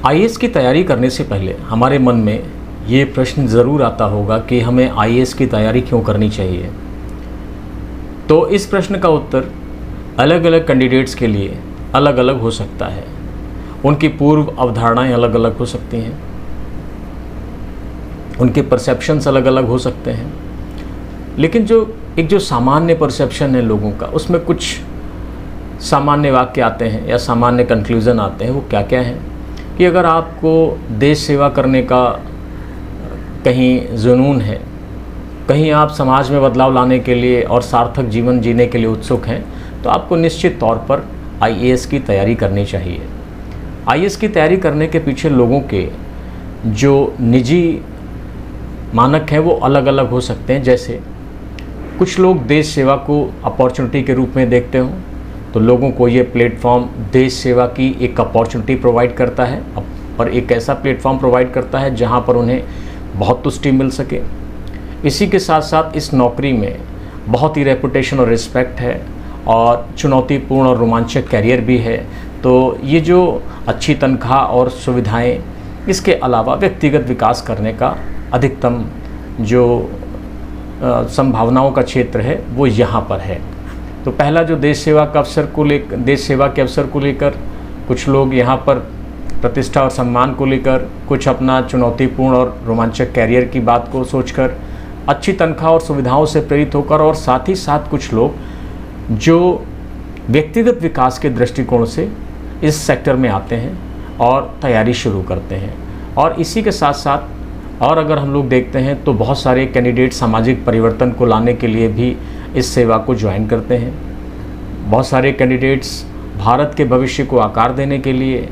IAS की तैयारी करने से पहले हमारे मन में ये प्रश्न ज़रूर आता होगा कि हमें आईएएस की तैयारी क्यों करनी चाहिए। तो इस प्रश्न का उत्तर अलग अलग कैंडिडेट्स के लिए अलग अलग हो सकता है। उनकी पूर्व अवधारणाएं अलग अलग हो सकती हैं, उनके परसेप्शंस अलग अलग हो सकते हैं। लेकिन जो सामान्य परसेप्शन है लोगों का, उसमें कुछ सामान्य वाक्य आते हैं या सामान्य कंक्लूज़न आते हैं। वो क्या क्या हैं कि अगर आपको देश सेवा करने का कहीं जुनून है, कहीं आप समाज में बदलाव लाने के लिए और सार्थक जीवन जीने के लिए उत्सुक हैं, तो आपको निश्चित तौर पर आईएएस की तैयारी करनी चाहिए। आईएएस की तैयारी करने के पीछे लोगों के जो निजी मानक हैं वो अलग अलग हो सकते हैं। जैसे कुछ लोग देश सेवा को अपॉर्चुनिटी के रूप में देखते हों, तो लोगों को ये प्लेटफॉर्म देश सेवा की एक अपॉर्चुनिटी प्रोवाइड करता है और एक ऐसा प्लेटफॉर्म प्रोवाइड करता है जहाँ पर उन्हें बहुत तुष्टि मिल सके। इसी के साथ साथ इस नौकरी में बहुत ही रेपुटेशन और रिस्पेक्ट है और चुनौतीपूर्ण और रोमांचक कैरियर भी है। तो ये जो अच्छी तनख्वाह और सुविधाएं, इसके अलावा व्यक्तिगत विकास करने का अधिकतम जो संभावनाओं का क्षेत्र है वो यहाँ पर है। तो पहला जो देश सेवा के अवसर को लेकर कुछ लोग यहाँ पर प्रतिष्ठा और सम्मान को लेकर, कुछ अपना चुनौतीपूर्ण और रोमांचक कैरियर की बात को सोचकर, अच्छी तनख्वाह और सुविधाओं से प्रेरित होकर, और साथ ही साथ कुछ लोग जो व्यक्तिगत विकास के दृष्टिकोण से इस सेक्टर में आते हैं और तैयारी शुरू करते हैं। और इसी के साथ साथ और अगर हम लोग देखते हैं तो बहुत सारे कैंडिडेट सामाजिक परिवर्तन को लाने के लिए भी इस सेवा को ज्वाइन करते हैं। बहुत सारे कैंडिडेट्स भारत के भविष्य को आकार देने के लिए,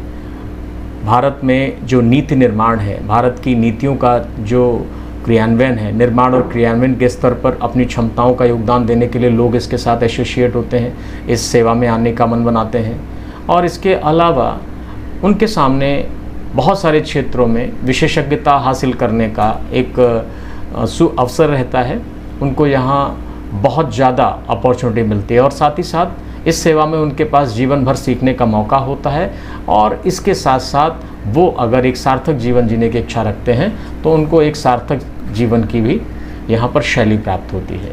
भारत में जो नीति निर्माण है, भारत की नीतियों का जो क्रियान्वयन है, निर्माण और क्रियान्वयन के स्तर पर अपनी क्षमताओं का योगदान देने के लिए लोग इसके साथ एसोसिएट होते हैं, इस सेवा में आने का मन बनाते हैं। और इसके अलावा उनके सामने बहुत सारे क्षेत्रों में विशेषज्ञता हासिल करने का एक अवसर रहता है। उनको यहाँ बहुत ज़्यादा अपॉर्चुनिटी मिलती है और साथ ही साथ इस सेवा में उनके पास जीवन भर सीखने का मौका होता है। और इसके साथ साथ वो अगर एक सार्थक जीवन जीने की इच्छा रखते हैं तो उनको एक सार्थक जीवन की भी यहाँ पर शैली प्राप्त होती है।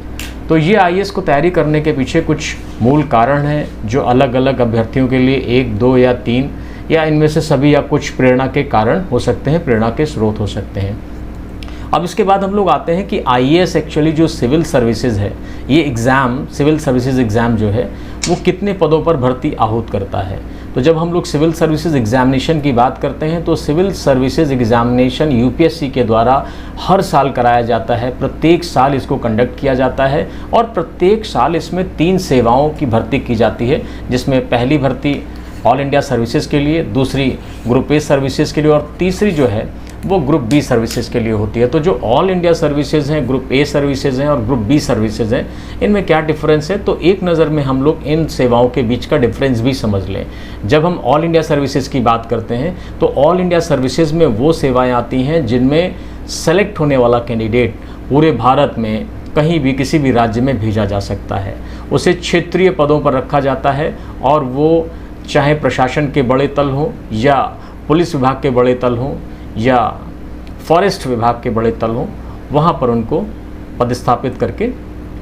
तो ये आईएएस को तैयारी करने के पीछे कुछ मूल कारण हैं जो अलग अलग अभ्यर्थियों के लिए 1, 2 या 3 या इनमें से सभी या कुछ प्रेरणा के कारण हो सकते हैं, प्रेरणा के स्रोत हो सकते हैं। अब इसके बाद हम लोग आते हैं कि आईएएस एक्चुअली जो सिविल सर्विसेज है, ये एग्ज़ाम, सिविल सर्विसेज एग्ज़ाम जो है वो कितने पदों पर भर्ती आहूत करता है। तो जब हम लोग सिविल सर्विसेज एग्जामिनेशन की बात करते हैं तो सिविल सर्विसेज एग्जामिनेशन यूपीएससी के द्वारा हर साल कराया जाता है। प्रत्येक साल इसको कंडक्ट किया जाता है और प्रत्येक साल इसमें 3 सेवाओं की भर्ती की जाती है, जिसमें पहली भर्ती ऑल इंडिया सर्विसेज के लिए, दूसरी ग्रुप ए सर्विसेज के लिए और तीसरी जो है वो ग्रुप बी सर्विसेज के लिए होती है। तो जो ऑल इंडिया सर्विसेज हैं, ग्रुप ए सर्विसेज हैं और ग्रुप बी सर्विसेज हैं, इनमें क्या डिफरेंस है, तो एक नज़र में हम लोग इन सेवाओं के बीच का डिफरेंस भी समझ लें। जब हम ऑल इंडिया सर्विसेज की बात करते हैं तो ऑल इंडिया सर्विसेज में वो सेवाएं आती हैं जिनमें सेलेक्ट होने वाला कैंडिडेट पूरे भारत में कहीं भी किसी भी राज्य में भेजा जा सकता है। उसे क्षेत्रीय पदों पर रखा जाता है और वो चाहे प्रशासन के बड़े तल हों या पुलिस विभाग के बड़े तल हों या फॉरेस्ट विभाग के बड़े तल हों, वहाँ पर उनको पदस्थापित करके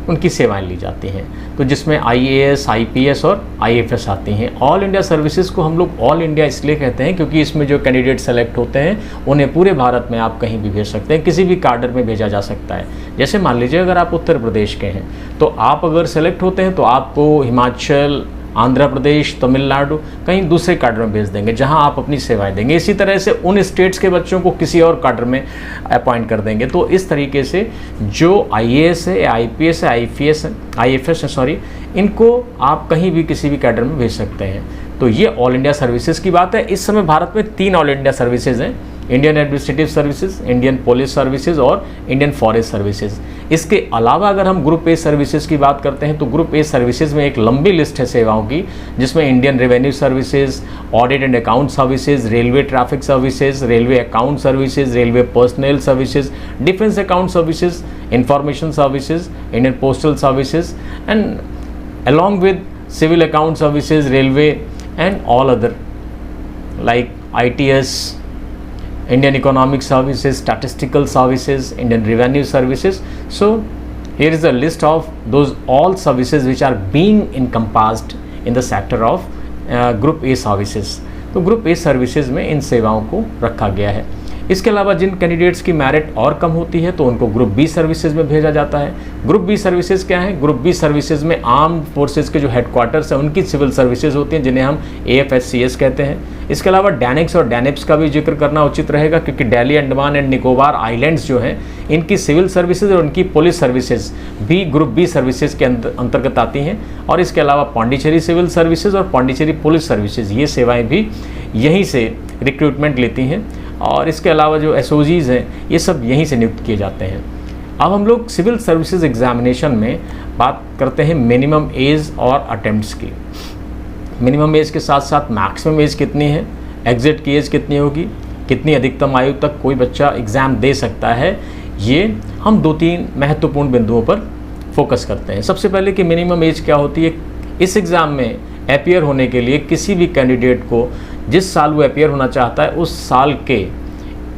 उनकी सेवाएं ली जाती हैं। तो जिसमें आईएएस, आईपीएस और आईएफएस आती हैं। ऑल इंडिया सर्विसेज को हम लोग ऑल इंडिया इसलिए कहते हैं क्योंकि इसमें जो कैंडिडेट सेलेक्ट होते हैं उन्हें पूरे भारत में आप कहीं भी भेज सकते हैं, किसी भी काडर में भेजा जा सकता है। जैसे मान लीजिए अगर आप उत्तर प्रदेश के हैं तो आप अगर सेलेक्ट होते हैं तो आपको हिमाचल, आंध्र प्रदेश, तमिलनाडु कहीं दूसरे काडर में भेज देंगे जहां आप अपनी सेवाएं देंगे। इसी तरह से उन स्टेट्स के बच्चों को किसी और काडर में अपॉइंट कर देंगे। तो इस तरीके से जो आईएएस है, आईपीएस है, आईएफएस है, इनको आप कहीं भी किसी भी कैडर में भेज सकते हैं। तो ये ऑल इंडिया सर्विसेज की बात है। इस समय भारत में 3 ऑल इंडिया सर्विसेज हैं, Indian administrative services, Indian police services और इंडियन फॉरेस्ट सर्विसेज। इसके अलावा अगर हम ग्रुप ए सर्विसेज की बात करते हैं तो ग्रुप ए सर्विसेज में एक लंबी लिस्ट है सेवाओं की, जिसमें Indian revenue services, audit and account services, railway traffic services, railway account services, railway personal services, defence account services, information services, Indian postal services and along with civil account services, railway and all other like ITS, Indian Economic Services, Statistical Services, Indian Revenue Services. So here is a list of those all services which are being encompassed in the sector of Group A services. तो group A services में इन सेवाओं को रखा गया है। इसके अलावा जिन candidates की मेरिट और कम होती है तो उनको ग्रुप बी सर्विसेज में भेजा जाता है। ग्रुप बी सर्विसेज क्या है? ग्रुप बी सर्विसेज में आर्म्ड फोर्सेज के जो हेडक्वार्टर्स हैं उनकी सिविल सर्विसेज होती हैं, जिन्हें हम AFSCS कहते हैं। इसके अलावा डैनिक्स और डैनिप्स का भी जिक्र करना उचित रहेगा, क्योंकि दिल्ली, अंडमान एंड निकोबार आइलैंड्स जो हैं इनकी सिविल सर्विसेज और उनकी पुलिस सर्विसेज भी ग्रुप बी सर्विसेज के अंतर्गत आती हैं। और इसके अलावा पौंडीचेरी सिविल सर्विसेज और पौंडीचेरी पुलिस सर्विसेज, ये सेवाएँ भी यहीं से रिक्रूटमेंट लेती हैं। और इसके अलावा जो SOGs हैं ये सब यहीं से नियुक्त किए जाते हैं। अब हम लोग सिविल सर्विसेज एग्जामिनेशन में बात करते हैं मिनिमम एज और अटेम्प्ट्स की। मिनिमम एज के साथ साथ मैक्सिमम एज कितनी है, एग्जिट की एज कितनी होगी, कितनी अधिकतम आयु तक कोई बच्चा एग्ज़ाम दे सकता है, ये हम 2-3 महत्वपूर्ण बिंदुओं पर फोकस करते हैं। सबसे पहले कि मिनिमम एज क्या होती है। इस एग्ज़ाम में अपियर होने के लिए किसी भी कैंडिडेट को जिस साल वो अपियर होना चाहता है उस साल के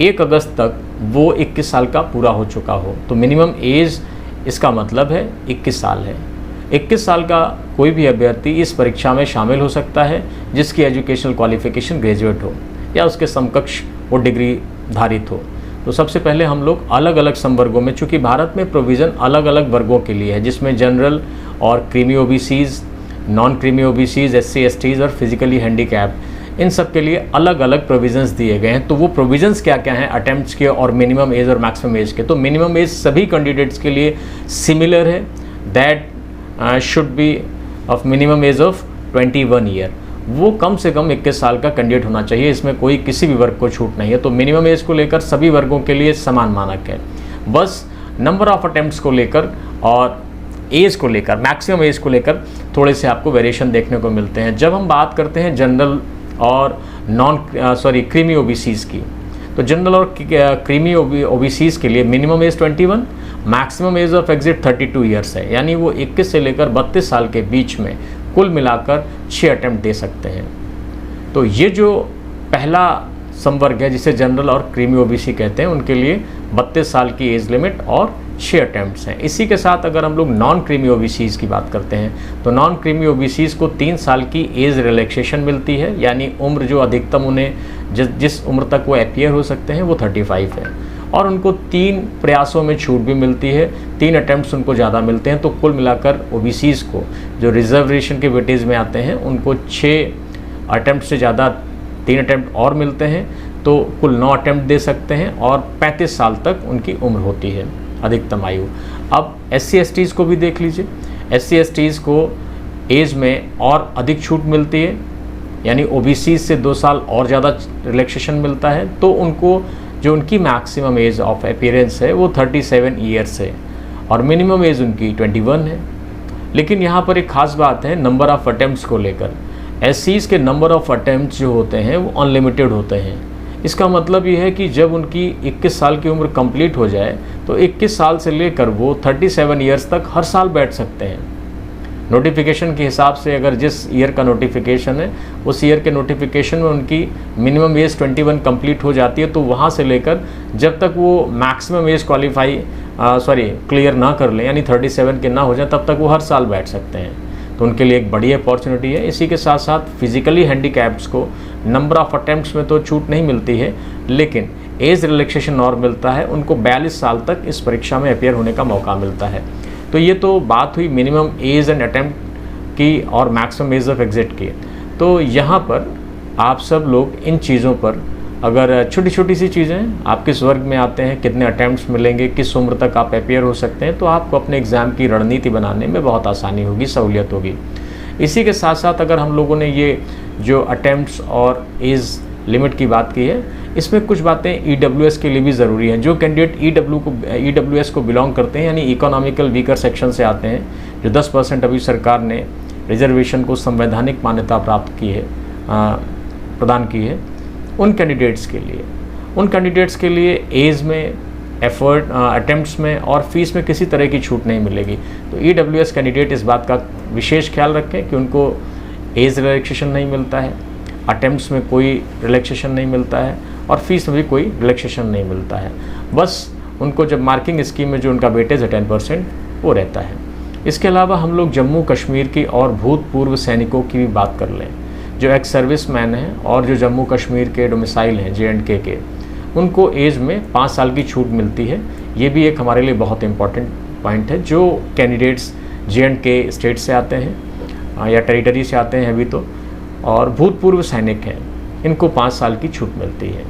1 अगस्त तक वो 21 साल का पूरा हो चुका हो। तो मिनिमम एज इसका मतलब है 21 साल है। 21 साल का कोई भी अभ्यर्थी इस परीक्षा में शामिल हो सकता है जिसकी एजुकेशनल क्वालिफिकेशन ग्रेजुएट हो या उसके समकक्ष वो डिग्री धारित हो। तो सबसे पहले हम लोग अलग अलग संवर्गों में, चूँकि भारत में प्रोविज़न अलग अलग वर्गों के लिए है, जिसमें जनरल और creamy OBCs, non creamy OBCs, SC STs और फिजिकली हैंडीकैप, इन सब के लिए अलग अलग प्रोविज़न्स दिए गए हैं। तो वो प्रोविज़न्स क्या क्या हैं अटेम्प्ट्स के और मिनिमम एज और मैक्सिमम एज के। तो मिनिमम एज सभी कैंडिडेट्स के लिए सिमिलर है, that should be of minimum age of 21 year. वो कम से कम 21 साल का कैंडिडेट होना चाहिए, इसमें कोई किसी भी वर्ग को छूट नहीं है। तो मिनिमम एज को लेकर सभी वर्गों के लिए समान मानक है। बस नंबर ऑफ अटेम्प्ट्स को लेकर और एज को लेकर, मैक्सिमम एज को लेकर थोड़े से आपको वेरिएशन देखने को मिलते हैं। जब हम बात करते हैं जनरल और क्रीमी OBCs की, तो जनरल और क्रीमी OBCs के लिए minimum age 21, maximum age of exit 32 years है। यानी वो 21 से लेकर 32 साल के बीच में कुल मिलाकर 6 अटेम्प्ट दे सकते हैं। तो ये जो पहला संवर्ग है जिसे जनरल और क्रीमी OBC कहते हैं, उनके लिए 32 साल की एज लिमिट और 6 अटैम्प्ट्स हैं। इसी के साथ अगर हम लोग नॉन क्रीमी OBCs की बात करते हैं तो नॉन क्रीमी OBCs को 3 साल की एज रिलैक्सेशन मिलती है, यानी उम्र जो अधिकतम उन्हें जिस उम्र तक वो अपियर हो सकते हैं वो 35 है। और उनको 3 प्रयासों में छूट भी मिलती है, 3 अटैम्प्ट्स उनको ज़्यादा मिलते हैं। तो कुल मिलाकर OBCs को जो रिजर्वेशन के वेटेज में आते हैं उनको 6 अटैम्प्ट से ज़्यादा 3 अटैम्प्ट और मिलते हैं, तो कुल 9 अटैम्प्ट दे सकते हैं और 35 साल तक उनकी उम्र होती है अधिकतम आयु। अब SC STs को भी देख लीजिए। SC STs को एज में और अधिक छूट मिलती है, यानी OBCs से 2 साल और ज़्यादा रिलैक्सेशन मिलता है। तो उनको जो उनकी मैक्सिमम एज ऑफ अपीयरेंस है वो 37 ईयर्स है और मिनिमम एज उनकी 21 है। लेकिन यहाँ पर एक ख़ास बात है नंबर ऑफ़ अटैम्प्ट्स को लेकर। SCs के नंबर ऑफ़ अटैम्प्ट्स जो होते हैं वो अनलिमिटेड होते हैं। इसका मतलब ये है कि जब उनकी 21 साल की उम्र कंप्लीट हो जाए तो 21 साल से लेकर वो 37 ईयर्स तक हर साल बैठ सकते हैं। नोटिफिकेशन के हिसाब से अगर जिस ईयर का नोटिफिकेशन है उस ईयर के नोटिफिकेशन में उनकी मिनिमम एज 21 कंप्लीट हो जाती है, तो वहाँ से लेकर जब तक वो मैक्सिमम एज क्लियर ना कर लें, यानी 37 के ना हो जाए, तब तक वो हर साल बैठ सकते हैं। तो उनके लिए एक बड़ी अपॉर्चुनिटी है। इसी के साथ साथ फिजिकली हैंडीकैप्स को नंबर ऑफ़ अटैम्प्ट्स में तो छूट नहीं मिलती है, लेकिन एज रिलैक्सेशन और मिलता है। उनको 42 साल तक इस परीक्षा में अपियर होने का मौका मिलता है। तो ये तो बात हुई मिनिमम एज एंड अटैम्प्ट की और मैक्सिमम एज ऑफ एग्जिट की। तो यहाँ पर आप सब लोग इन चीज़ों पर, अगर छोटी छोटी सी चीज़ें, आप किस वर्ग में आते हैं, कितने अटैम्प्ट्स मिलेंगे, किस उम्र तक आप अपियर हो सकते हैं, तो आपको अपने एग्ज़ाम की रणनीति बनाने में बहुत आसानी होगी, सहूलियत होगी। इसी के साथ साथ अगर हम लोगों ने ये जो अटैम्प्ट्स और एज लिमिट की बात की है, इसमें कुछ बातें EWS के लिए भी ज़रूरी हैं। जो कैंडिडेट EWS को बिलोंग करते हैं, यानी इकोनॉमिकल वीकर सेक्शन से आते हैं, जो 10% अभी सरकार ने रिजर्वेशन को संवैधानिक मान्यता प्राप्त की है, प्रदान की है, उन कैंडिडेट्स के लिए एज में, एफर्ट, अटेम्प्ट्स में और फीस में किसी तरह की छूट नहीं मिलेगी। तो EWS कैंडिडेट इस बात का विशेष ख्याल रखें कि उनको एज रिलैक्सेशन नहीं मिलता है। अटेम्प्ट्स में कोई रिलैक्सेशन नहीं मिलता है और फीस में भी कोई रिलैक्सेशन नहीं मिलता है। बस उनको जब मार्किंग स्कीम में जो उनका वेटेज है 10% वो रहता है। इसके अलावा हम लोग जम्मू कश्मीर की और भूतपूर्व सैनिकों की भी बात कर लें, जो एक्स सर्विस मैन हैं और जो जम्मू कश्मीर के डोमिसाइल हैं JNK के, उनको एज में 5 साल की छूट मिलती है। ये भी एक हमारे लिए बहुत इंपॉर्टेंट पॉइंट है। जो कैंडिडेट्स JNK स्टेट से आते हैं या टेरिटरी से आते हैं अभी तो, और भूतपूर्व सैनिक हैं, इनको 5 साल की छूट मिलती है।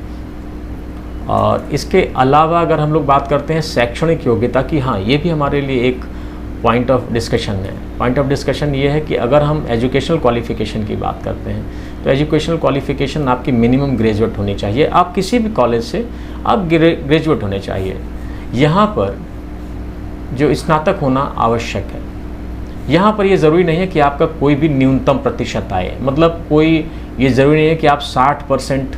और इसके अलावा अगर हम लोग बात करते हैं शैक्षणिक योग्यता की, हाँ ये भी हमारे लिए एक पॉइंट ऑफ डिस्कशन है। पॉइंट ऑफ डिस्कशन ये है कि अगर हम एजुकेशनल क्वालिफ़िकेशन की बात करते हैं तो एजुकेशनल क्वालिफ़िकेशन आपकी मिनिमम ग्रेजुएट होनी चाहिए। आप किसी भी कॉलेज से आप ग्रेजुएट होने चाहिए। यहाँ पर जो स्नातक होना आवश्यक है। यहाँ पर ये ज़रूरी नहीं है कि आपका कोई भी न्यूनतम प्रतिशत आए, मतलब कोई ये ज़रूरी नहीं है कि आप 60%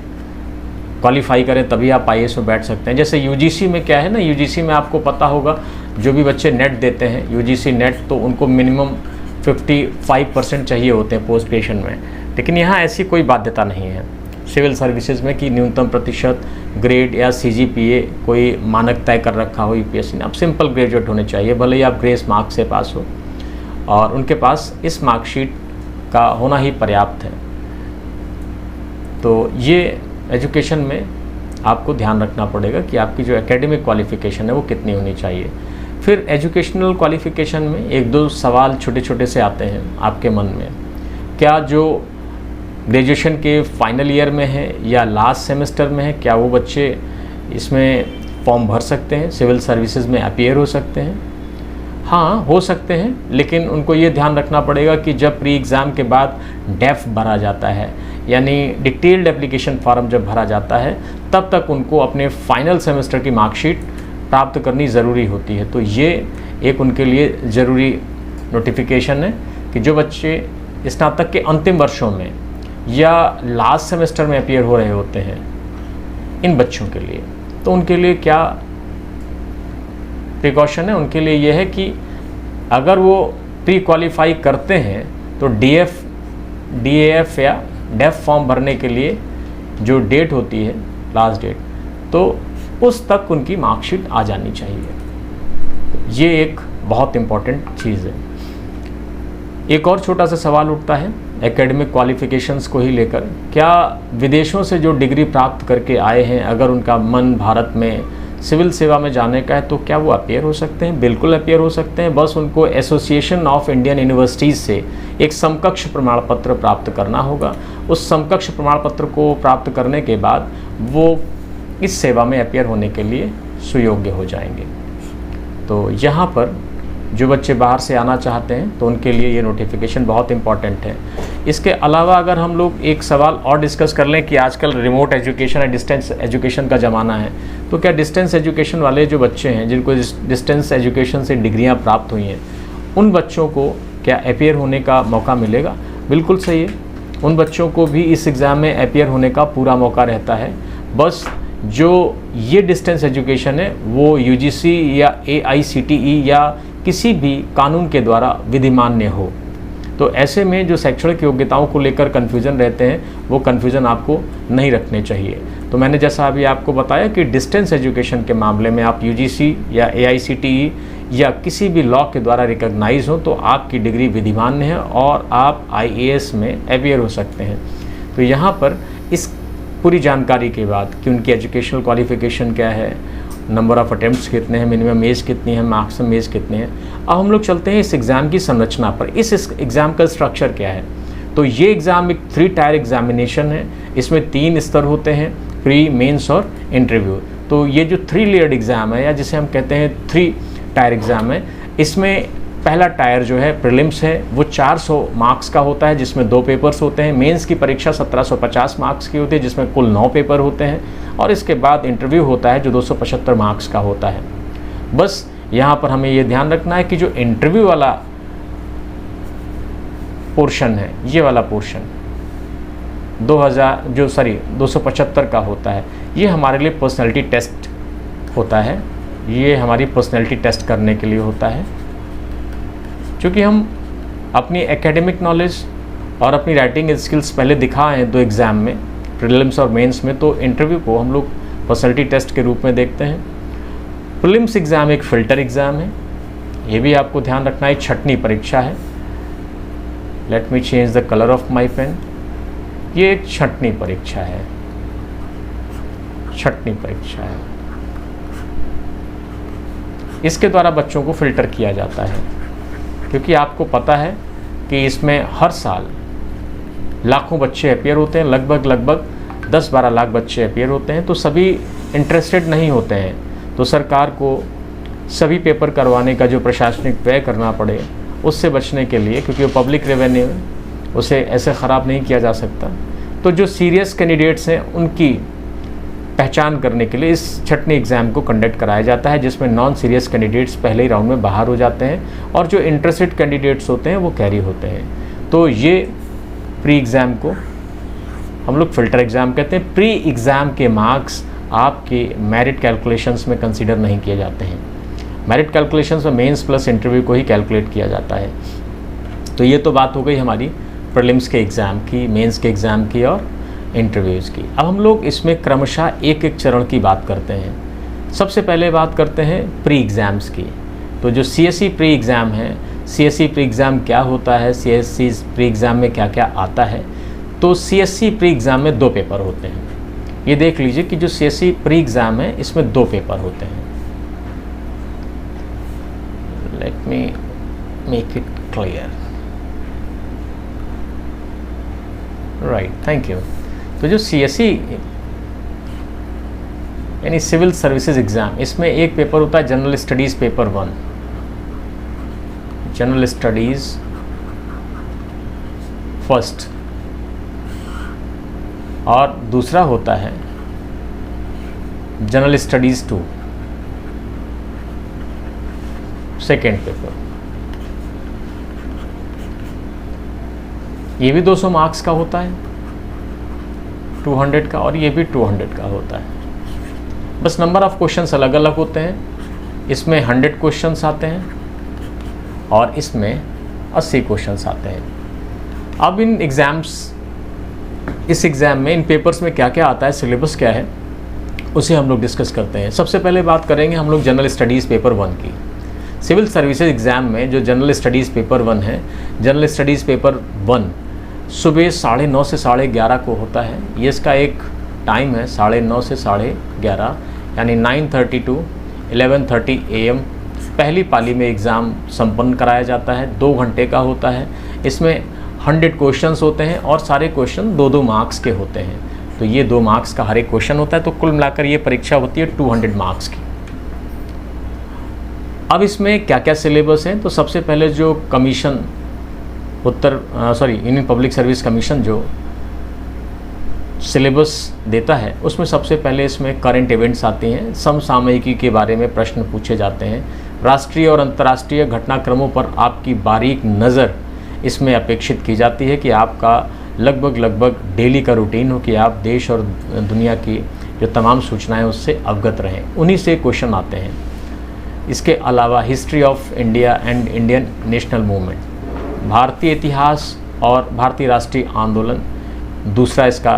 क्वालिफाई करें तभी आप IAS में बैठ सकते हैं। जैसे UGC में क्या है ना, UGC में आपको पता होगा जो भी बच्चे नेट देते हैं UGC नेट, तो उनको मिनिमम 55% चाहिए होते हैं पोस्ट ग्रेजुएशन में। लेकिन यहाँ ऐसी कोई बाध्यता नहीं है सिविल सर्विसेज में कि न्यूनतम प्रतिशत ग्रेड या CGPA कोई मानक तय कर रखा हो UPSC ने। आप सिंपल ग्रेजुएट होने चाहिए, भले ही आप ग्रेस मार्क्स से पास हो, और उनके पास इस मार्कशीट का होना ही पर्याप्त है। तो ये एजुकेशन में आपको ध्यान रखना पड़ेगा कि आपकी जो एकेडमिक क्वालिफ़िकेशन है वो कितनी होनी चाहिए। फिर एजुकेशनल क्वालिफ़िकेशन में 1-2 सवाल छोटे छोटे से आते हैं आपके मन में। क्या जो ग्रेजुएशन के फाइनल ईयर में है या लास्ट सेमेस्टर में है, क्या वो बच्चे इसमें फॉर्म भर सकते हैं, सिविल सर्विसेज में अपीयर हो सकते हैं? हाँ, हो सकते हैं, लेकिन उनको ये ध्यान रखना पड़ेगा कि जब प्री एग्ज़ाम के बाद डेफ भरा जाता है, यानी डिटेल्ड एप्लीकेशन फॉर्म जब भरा जाता है, तब तक उनको अपने फाइनल सेमेस्टर की मार्कशीट प्राप्त करनी ज़रूरी होती है। तो ये एक उनके लिए ज़रूरी नोटिफिकेशन है कि जो बच्चे स्नातक के अंतिम वर्षों में या लास्ट सेमेस्टर में अपीयर हो रहे होते हैं, इन बच्चों के लिए, तो उनके लिए क्या प्रिकॉशन है? उनके लिए ये है कि अगर वो प्री क्वालिफाई करते हैं तो DAF या डेफ फॉर्म भरने के लिए जो डेट होती है, लास्ट डेट, तो उस तक उनकी मार्कशीट आ जानी चाहिए। ये एक बहुत इम्पॉर्टेंट चीज़ है। एक और छोटा सा सवाल उठता है एकेडमिक क्वालिफ़िकेशंस को ही लेकर, क्या विदेशों से जो डिग्री प्राप्त करके आए हैं, अगर उनका मन भारत में सिविल सेवा में जाने का है, तो क्या वो अपीयर हो सकते हैं? बिल्कुल अपीयर हो सकते हैं। बस उनको एसोसिएशन ऑफ इंडियन यूनिवर्सिटीज़ से एक समकक्ष प्रमाण पत्र प्राप्त करना होगा। उस समकक्ष प्रमाण पत्र को प्राप्त करने के बाद वो इस सेवा में अपीयर होने के लिए सुयोग्य हो जाएंगे। तो यहाँ पर जो बच्चे बाहर से आना चाहते हैं तो उनके लिए ये नोटिफिकेशन बहुत इंपॉर्टेंट है। इसके अलावा अगर हम लोग एक सवाल और डिस्कस कर लें कि आजकल रिमोट एजुकेशन या डिस्टेंस एजुकेशन का ज़माना है, तो क्या डिस्टेंस एजुकेशन वाले जो बच्चे हैं जिनको डिस्टेंस एजुकेशन से डिग्रियां प्राप्त हुई हैं, उन बच्चों को क्या अपीयर होने का मौका मिलेगा? बिल्कुल सही है, उन बच्चों को भी इस एग्ज़ाम में अपीयर होने का पूरा मौका रहता है। बस जो ये डिस्टेंस एजुकेशन है वो UGC या AICTE या किसी भी कानून के द्वारा विधिमान्य हो। तो ऐसे में जो शैक्षणिक योग्यताओं को लेकर कन्फ्यूज़न रहते हैं, वो कन्फ्यूज़न आपको नहीं रखने चाहिए। तो मैंने जैसा अभी आपको बताया कि डिस्टेंस एजुकेशन के मामले में आप UGC या AICTE या किसी भी लॉ के द्वारा रिकॉग्नाइज हो तो आपकी डिग्री विधिमान्य है और आप IAS में अपीयर हो सकते हैं। तो यहाँ पर इस पूरी जानकारी के बाद कि उनकी एजुकेशनल क्वालिफ़िकेशन क्या है, नंबर ऑफ़ अटेम्प्ट्स कितने हैं, मिनिमम एज कितनी है, मैक्सिमम एज कितने हैं, अब हम लोग चलते हैं इस एग्ज़ाम की संरचना पर। इस एग्ज़ाम का स्ट्रक्चर क्या है? तो ये एग्ज़ाम एक 3 टायर एग्जामिनेशन है। इसमें 3 स्तर होते हैं, प्री, मेंस और इंटरव्यू। तो ये जो 3 लेयर्ड एग्ज़ाम है या जिसे हम कहते हैं 3 टायर एग्ज़ाम है, इसमें पहला टायर जो है प्रीलिम्स है, वो 400 मार्क्स का होता है जिसमें 2 पेपर्स होते हैं। मेंस की परीक्षा 1750 मार्क्स की होती है जिसमें कुल 9 पेपर होते हैं, और इसके बाद इंटरव्यू होता है जो 275 मार्क्स का होता है। बस यहाँ पर हमें ये ध्यान रखना है कि जो इंटरव्यू वाला पोर्शन है, ये वाला पोर्शन 275 का होता है, ये हमारे लिए पर्सनैलिटी टेस्ट होता है। ये हमारी पर्सनैलिटी टेस्ट करने के लिए होता है, क्योंकि हम अपनी एकेडमिक नॉलेज और अपनी राइटिंग स्किल्स पहले दिखाएँ 2 एग्ज़ाम में, प्रीलिम्स और मेंस में, तो इंटरव्यू को हम लोग पर्सनैलिटी टेस्ट के रूप में देखते हैं। प्रीलिम्स एग्ज़ाम एक फ़िल्टर एग्ज़ाम है, ये भी आपको ध्यान रखना है, छँटनी परीक्षा है। Let me change the colour of my pen. ये एक छँटनी परीक्षा है, छँटनी परीक्षा है। इसके द्वारा बच्चों को फ़िल्टर किया जाता है, क्योंकि आपको पता है कि इसमें हर साल लाखों बच्चे अपीयर होते हैं, लगभग 10-12 लाख बच्चे अपीयर होते हैं। तो सभी इंटरेस्टेड नहीं होते हैं, तो सरकार को सभी पेपर करवाने का जो प्रशासनिक व्यय करना पड़े उससे बचने के लिए, क्योंकि वो पब्लिक रेवेन्यू है, उसे ऐसे ख़राब नहीं किया जा सकता। तो जो सीरियस कैंडिडेट्स हैं उनकी पहचान करने के लिए इस छँटनी एग्ज़ाम को कंडक्ट कराया जाता है, जिसमें नॉन सीरियस कैंडिडेट्स पहले ही राउंड में बाहर हो जाते हैं और जो इंटरेस्टेड कैंडिडेट्स होते हैं वो कैरी होते हैं। तो ये प्री एग्ज़ाम को हम लोग फ़िल्टर एग्ज़ाम कहते हैं। प्री एग्ज़ाम के मार्क्स आपके मेरिट कैलकुलेशंस में कंसीडर नहीं किए जाते हैं। मेरिट कैलकुलेशंस में मेंस प्लस इंटरव्यू को ही कैलकुलेट किया जाता है। तो ये तो बात हो गई हमारी प्रीलिम्स के एग्ज़ाम की, मेंस के एग्ज़ाम की और इंटरव्यूज़ की। अब हम लोग इसमें क्रमशः एक चरण की बात करते हैं। सबसे पहले बात करते हैं प्री एग्ज़ाम्स की। तो जो CSE प्री एग्ज़ाम है, CSE प्री एग्ज़ाम क्या होता है, CSE प्री एग्ज़ाम में क्या क्या आता है। तो CSE प्री एग्ज़ाम में 2 पेपर होते हैं। ये देख लीजिए कि जो CSE प्री एग्ज़ाम है इसमें 2 पेपर होते हैं। Let me make it clear. Right, thank you. तो जो CSE यानी सिविल सर्विसेज एग्ज़ाम, इसमें एक पेपर होता है general studies paper 1, general studies first, और दूसरा होता है जनरल स्टडीज़ 2, सेकेंड पेपर। ये भी 200 मार्क्स का होता है, 200 का, और ये भी 200 का होता है। बस नंबर ऑफ़ क्वेश्चंस अलग अलग होते हैं। इसमें 100 क्वेश्चंस आते हैं और इसमें 80 क्वेश्चंस आते हैं। अब इन एग्ज़ाम्स, इस एग्ज़ाम में, इन पेपर्स में क्या क्या आता है, सिलेबस क्या है, उसे हम लोग डिस्कस करते हैं। सबसे पहले बात करेंगे हम लोग जनरल स्टडीज़ पेपर 1 की। सिविल सर्विसेज एग्ज़ाम में जो जनरल स्टडीज़ पेपर 1 है, जनरल स्टडीज़ पेपर 1 सुबह 9:30 से 11:30 को होता है। ये इसका एक टाइम है, 9:30 से 11:30, यानी 9:30 to 11:30 AM पहली पाली में एग्ज़ाम संपन्न कराया जाता है। 2 घंटे का होता है। इसमें 100 क्वेश्चंस होते हैं और सारे क्वेश्चन 2-2 मार्क्स के होते हैं। तो ये 2 मार्क्स का हर एक क्वेश्चन होता है। तो कुल मिलाकर ये परीक्षा होती है 200 मार्क्स की। अब इसमें क्या क्या सिलेबस है, तो सबसे पहले जो commission union public service commission जो सिलेबस देता है, उसमें सबसे पहले इसमें करंट इवेंट्स आती हैं, समसामयिकी के बारे में प्रश्न पूछे जाते हैं। राष्ट्रीय और अंतर्राष्ट्रीय घटनाक्रमों पर आपकी बारीक नज़र इसमें अपेक्षित की जाती है कि आपका लगभग डेली का रूटीन हो कि आप देश और दुनिया की जो तमाम सूचनाएं उससे अवगत रहें। उन्हीं से क्वेश्चन आते हैं। इसके अलावा history of India and Indian national movement, भारतीय इतिहास और भारतीय राष्ट्रीय आंदोलन दूसरा इसका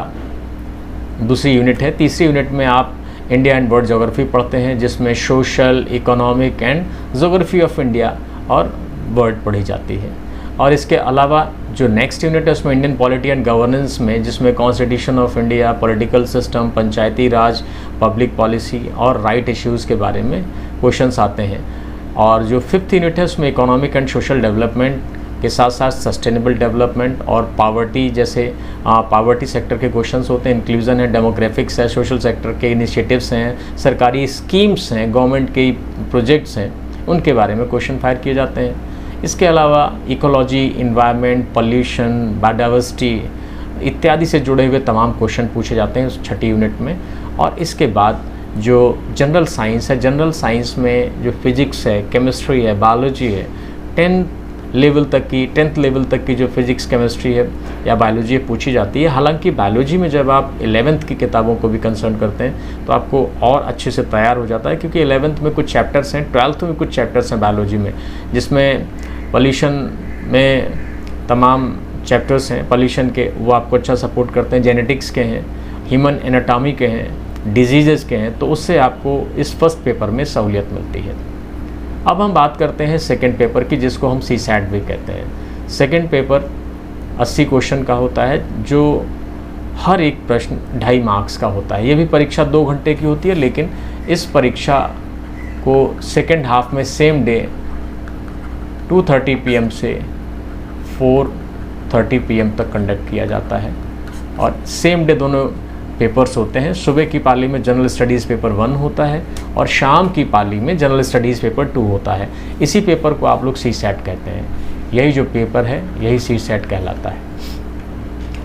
दूसरी यूनिट है। तीसरी यूनिट में आप इंडिया एंड वर्ल्ड ज्योग्राफी पढ़ते हैं, जिसमें social, economic and geography of India और वर्ल्ड पढ़ी जाती है। और इसके अलावा जो नेक्स्ट यूनिट है उसमें इंडियन पॉलिटी एंड गवर्नेंस में, जिसमें constitution of India, political system, Panchayati Raj, public policy और राइट इश्यूज़ के बारे में क्वेश्चंस आते हैं। और जो 5th यूनिट है उसमें इकोनॉमिक एंड सोशल डेवलपमेंट के साथ साथ सस्टेनेबल डेवलपमेंट और पावर्टी जैसे पावर्टी सेक्टर के क्वेश्चंस होते हैं। इंक्लूजन है, डेमोग्राफिक्स है, सोशल सेक्टर के इनिशिएटिव्स हैं, सरकारी स्कीम्स हैं, गवर्नमेंट के प्रोजेक्ट्स हैं, उनके बारे में क्वेश्चन फायर किए जाते हैं। इसके अलावा इकोलॉजी, इन्वायरमेंट, पॉल्यूशन, बायोडाइवर्सिटी इत्यादि से जुड़े हुए तमाम क्वेश्चन पूछे जाते हैं उस 6ठी यूनिट में। और इसके बाद जो जनरल साइंस है, जनरल साइंस में जो फिजिक्स है, केमिस्ट्री है, बायोलॉजी है, 10th लेवल तक की जो फिजिक्स, केमिस्ट्री है या बायोलॉजी है पूछी जाती है। हालांकि बायोलॉजी में जब आप 11th की किताबों को भी कंसर्न करते हैं तो आपको और अच्छे से तैयार हो जाता है, क्योंकि 11th में कुछ चैप्टर्स हैं, 12th में कुछ चैप्टर्स हैं बायोलॉजी में, जिसमें पॉल्यूशन में तमाम चैप्टर्स हैं पॉल्यूशन के, वो आपको अच्छा सपोर्ट करते हैं। जेनेटिक्स के हैं, ह्यूमन एनाटॉमी के हैं, डिजीज़ के हैं, तो उससे आपको इस फर्स्ट पेपर में सहूलियत मिलती है। अब हम बात करते हैं सेकंड पेपर की, जिसको हम सीसैट भी कहते हैं। सेकंड पेपर 80 क्वेश्चन का होता है, जो हर एक प्रश्न 2.5 मार्क्स का होता है। ये भी परीक्षा 2 घंटे की होती है, लेकिन इस परीक्षा को सेकंड हाफ में सेम डे 2:30 PM से 4:30 PM तक कंडक्ट किया जाता है। और सेम डे दोनों पेपर्स होते हैं। सुबह की पाली में जनरल स्टडीज़ पेपर 1 होता है और शाम की पाली में जनरल स्टडीज़ पेपर 2 होता है। इसी पेपर को आप लोग सीसैट कहते हैं। यही जो पेपर है यही सीसैट कहलाता है।